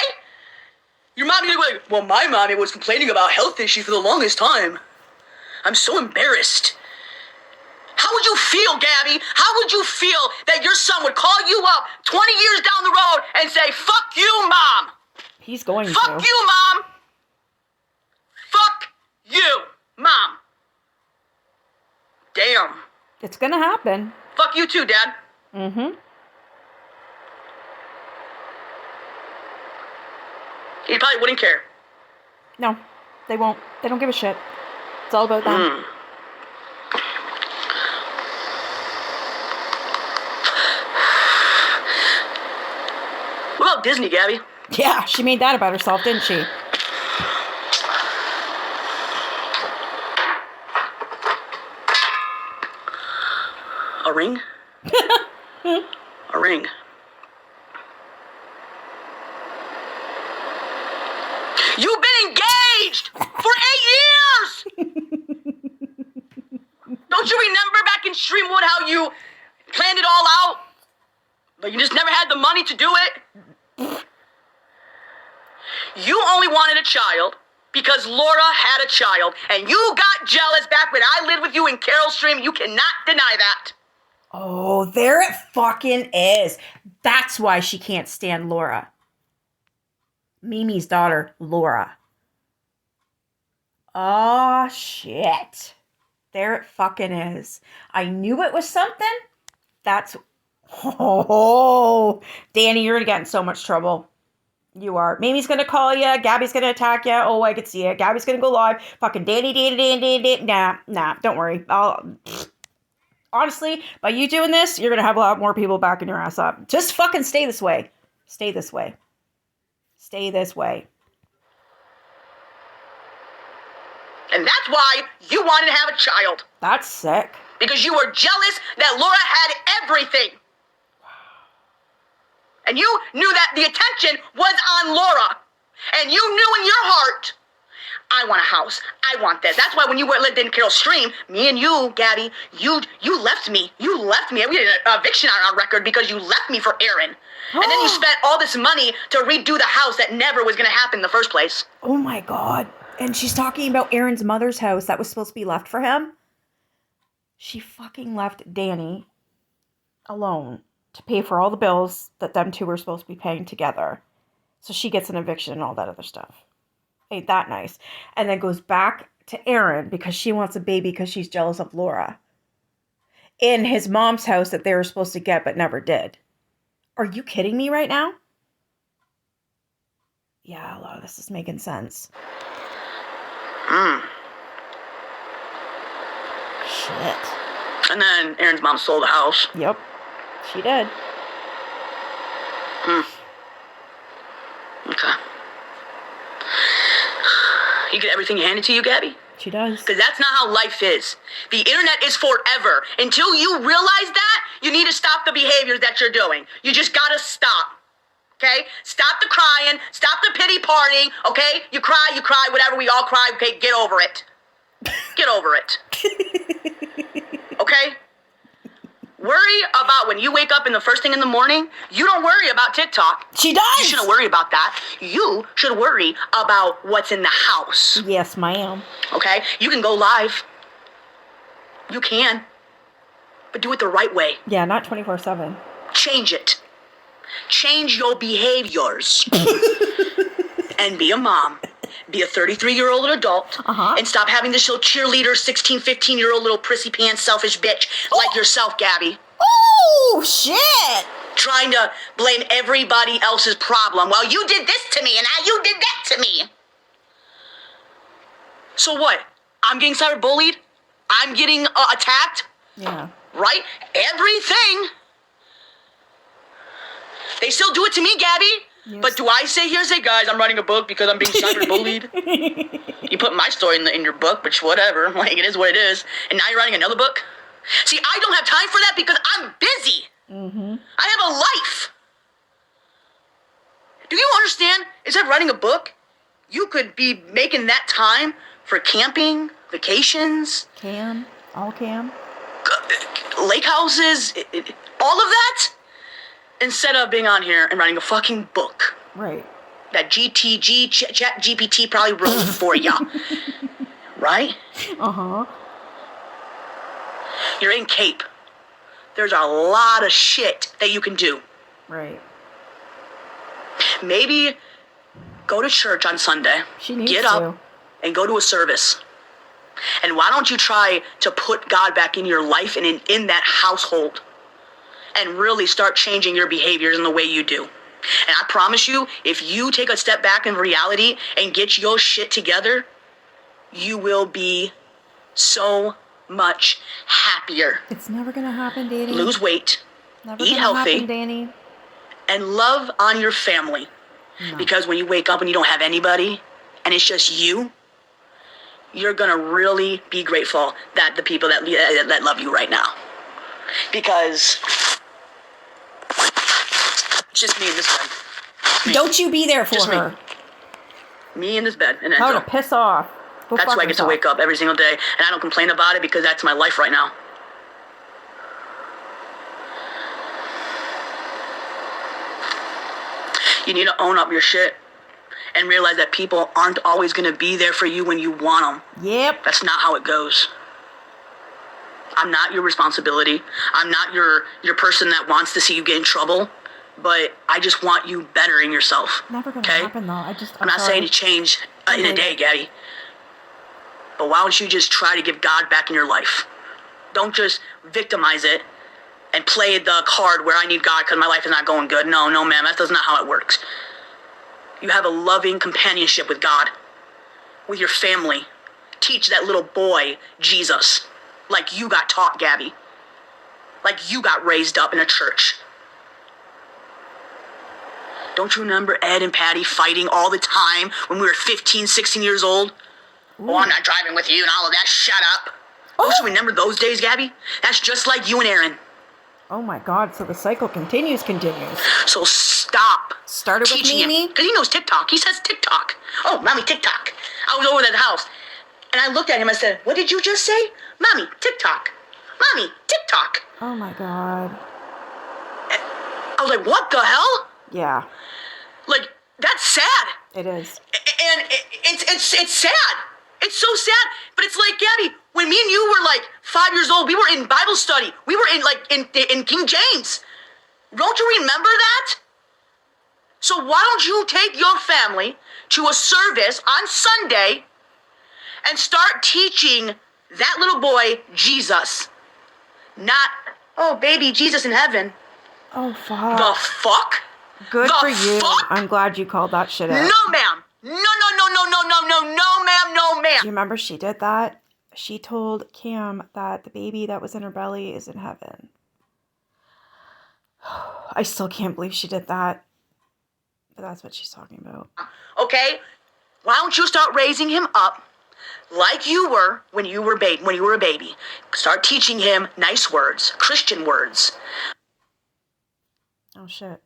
B: Your mommy will be like, well, my mommy was complaining about health issues for the longest time. I'm so embarrassed. How would you feel, Gabby? How would you feel that your son would call you up 20 years down the road and say, fuck you, Mom?
A: He's going to.
B: Fuck you, Mom. Fuck you, Mom. Damn.
A: It's gonna happen.
B: Fuck you too, Dad. He probably wouldn't care.
A: No, they won't. They don't give a shit. It's all about them.
B: What about Disney, Gabby?
A: Yeah, she made that about herself, didn't she?
B: A ring? A ring. You've been engaged for 8 years! Don't you remember back in Streamwood how you planned it all out? But you just never had the money to do it? You only wanted a child because Laura had a child, and you got jealous back when I lived with you in Carroll Stream. You cannot deny that.
A: Oh, there it fucking is. That's why she can't stand Laura. Mimi's daughter, Laura. Oh, shit. There it fucking is. I knew it was something. That's... Oh, Dani, you're going to get in so much trouble. You are. Mimi's going to call you. Gabby's going to attack you. Oh, I could see it. Gabby's going to go live. Fucking Dani. Nah, don't worry. Honestly, by you doing this, you're going to have a lot more people backing your ass up. Just fucking stay this way. Stay this way. Stay this way.
B: And that's why you wanted to have a child.
A: That's sick.
B: Because you were jealous that Laura had everything. And you knew that the attention was on Laura. And you knew in your heart, I want a house. I want this. That's why when you lived in Carroll Stream, me and you, Gabby, you left me. You left me. We did an eviction on our record because you left me for Aaron. And then you spent all this money to redo the house that never was going to happen in the first place.
A: Oh my God. And she's talking about Aaron's mother's house that was supposed to be left for him. She fucking left Dani alone to pay for all the bills that them two were supposed to be paying together. So she gets an eviction and all that other stuff. Ain't that nice? And then goes back to Aaron because she wants a baby because she's jealous of Laura in his mom's house that they were supposed to get but never did. Are you kidding me right now? Yeah, a lot of this is making sense. Shit.
B: And then Aaron's mom sold the house.
A: Yep, she did.
B: Okay. You get everything handed to you, Gabby?
A: She does.
B: Because that's not how life is. The internet is forever. Until you realize that, you need to stop the behaviors that you're doing. You just gotta stop. Okay? Stop the crying. Stop the pity partying. Okay? You cry, whatever. We all cry. Okay? Get over it. Get over it. Okay? Worry about when you wake up in the first thing in the morning. You don't worry about TikTok.
A: She does.
B: You shouldn't worry about that. You should worry about what's in the house.
A: Yes, ma'am.
B: Okay? You can go live. You can. But do it the right way.
A: Yeah, not 24/7.
B: Change it. Change your behaviors. And be a mom. Be a 33-year-old adult. And stop having this little cheerleader, 16, 15-year-old little prissy pants, selfish bitch like yourself, Gabby.
A: Oh, shit.
B: Trying to blame everybody else's problem. Well, you did this to me and now you did that to me. So what? I'm getting cyberbullied? I'm getting attacked?
A: Yeah.
B: Right? Everything. They still do it to me, Gabby. Yes. But do I say guys, I'm writing a book because I'm being cyberbullied? You put my story in your book, which whatever. Like, it is what it is. And now you're writing another book? See, I don't have time for that because I'm busy. I have a life. Do you understand? Instead of writing a book, you could be making that time for camping, vacations.
A: All cam.
B: Lake houses, all of that. Instead of being on here and writing a fucking book.
A: Right.
B: That Chat GPT probably wrote for ya. Right? You're in Cape. There's a lot of shit that you can do.
A: Right.
B: Maybe go to church on Sunday.
A: She needs
B: Get up and go to a service. And why don't you try to put God back in your life and in that household? And really start changing your behaviors and the way you do. And I promise you, if you take a step back in reality and get your shit together, you will be so much happier.
A: It's never gonna happen, Dani.
B: Lose weight,
A: Never
B: eat
A: gonna
B: healthy,
A: happen, Dani.
B: and love on your family. No. Because when you wake up and you don't have anybody, and it's just you, you're gonna really be grateful that the people that love you right now. Because it's just me in this bed.
A: Don't you be there for
B: just
A: her.
B: Me in this bed. And
A: How to piss off.
B: That's why I get to wake up every single day. And I don't complain about it because that's my life right now. You need to own up your shit. And realize that people aren't always going to be there for you when you want them.
A: Yep.
B: That's not how it goes. I'm not your responsibility. I'm not your person that wants to see you get in trouble. But I just want you better in yourself.
A: Never gonna happen though. I'm
B: not saying to change in a day, Gabby. But why don't you just try to give God back in your life? Don't just victimize it and play the card where I need God because my life is not going good. No, ma'am. That's not how it works. You have a loving companionship with God, with your family. Teach that little boy Jesus. Like you got taught, Gabby. Like you got raised up in a church. Don't you remember Ed and Patty fighting all the time when we were 15, 16 years old? Ooh. Oh, I'm not driving with you and all of that. Shut up. Oh. Don't you remember those days, Gabby? That's just like you and Aaron.
A: Oh my God, so the cycle continues.
B: So stop.
A: Started with Mimi?
B: Because he knows TikTok. He says TikTok. Oh, Mommy, TikTok. I was over at the house. And I looked at him and said, what did you just say? Mommy, TikTok. Mommy, TikTok.
A: Oh my God.
B: I was like, what the hell?
A: Yeah.
B: Like, that's sad.
A: It is.
B: And it's sad. It's so sad. But it's like, Gabby, when me and you were like 5 years old, we were in Bible study. We were in King James. Don't you remember that? So why don't you take your family to a service on Sunday and start teaching that little boy Jesus. Not, oh, baby, Jesus in heaven.
A: Oh, fuck.
B: The fuck?
A: Good
B: the
A: for you.
B: Fuck?
A: I'm glad you called that shit out.
B: No, ma'am. No, ma'am. No, ma'am.
A: Do you remember she did that? She told Cam that the baby that was in her belly is in heaven. I still can't believe she did that. But that's what she's talking about.
B: Okay? Why don't you start raising him up like you were when you were a baby? Start teaching him nice words, Christian words.
A: Oh, shit.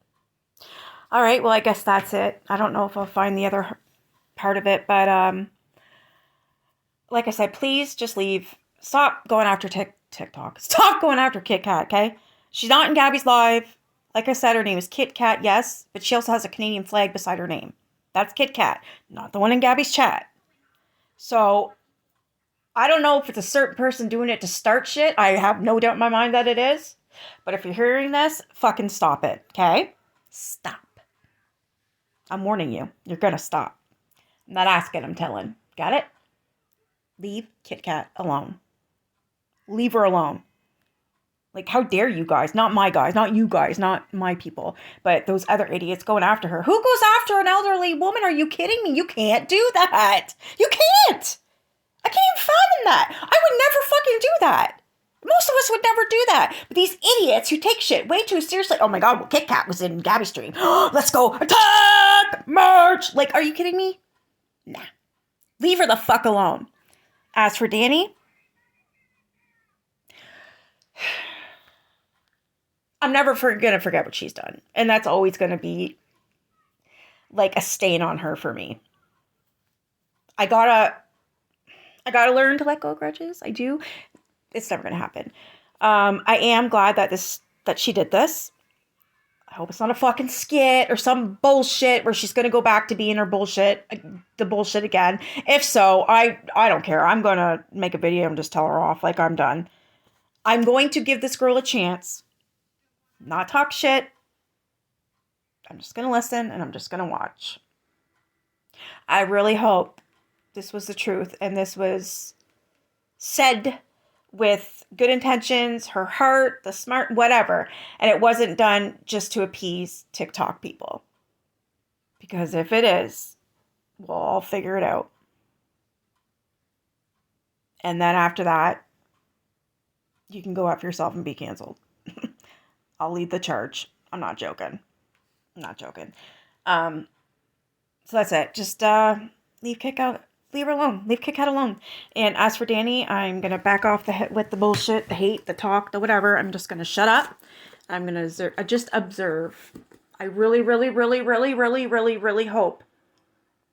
A: All right, well, I guess that's it. I don't know if I'll find the other part of it, but like I said, please just leave. Stop going after TikTok. Stop going after Kit Kat, okay? She's not in Gabby's live. Like I said, her name is Kit Kat, yes, but she also has a Canadian flag beside her name. That's Kit Kat, not the one in Gabby's chat. So, I don't know if it's a certain person doing it to start shit. I have no doubt in my mind that it is. But if you're hearing this, fucking stop it, okay? Stop. I'm warning you. You're gonna stop. I'm not asking, I'm telling. Got it? Leave Kit Kat alone. Leave her alone. Like, how dare you guys? Not my guys, not you guys, not my people, but those other idiots going after her. Who goes after an elderly woman? Are you kidding me? You can't do that. You can't. I can't even fathom that. I would never fucking do that. Most of us would never do that. But these idiots who take shit way too seriously. Oh my God, well, Kit Kat was in Gabby's stream. Let's go attack, march. Like, are you kidding me? Nah. Leave her the fuck alone. As for Dani, I'm never gonna forget what she's done. And that's always gonna be like a stain on her for me. I gotta learn to let go of grudges. I do. It's never gonna happen. I am glad that she did this. I hope it's not a fucking skit or some bullshit where she's gonna go back to being her bullshit, the bullshit again. If so, I don't care. I'm gonna make a video and just tell her off. Like, I'm done. I'm going to give this girl a chance. Not talk shit. I'm just gonna listen and I'm just gonna watch. I really hope this was the truth and this was said with good intentions, her heart, the smart, whatever. And it wasn't done just to appease TikTok people. Because if it is, we'll all figure it out. And then after that, you can go after yourself and be canceled. I'll lead the charge. I'm not joking. So that's it. Just leave her alone. Leave Kit Kat alone. And as for Dani, I'm going to back off with the bullshit, the hate, the talk, the whatever. I'm just going to shut up. I'm going to just observe. I really, really, really, really, really, really, really hope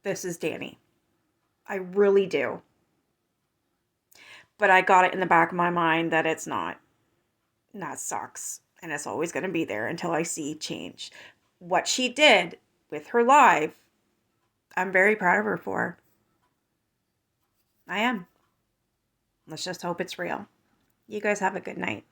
A: this is Dani. I really do. But I got it in the back of my mind that it's not. And that sucks. And it's always going to be there until I see change. What she did with her live, I'm very proud of her for. I am. Let's just hope it's real. You guys have a good night.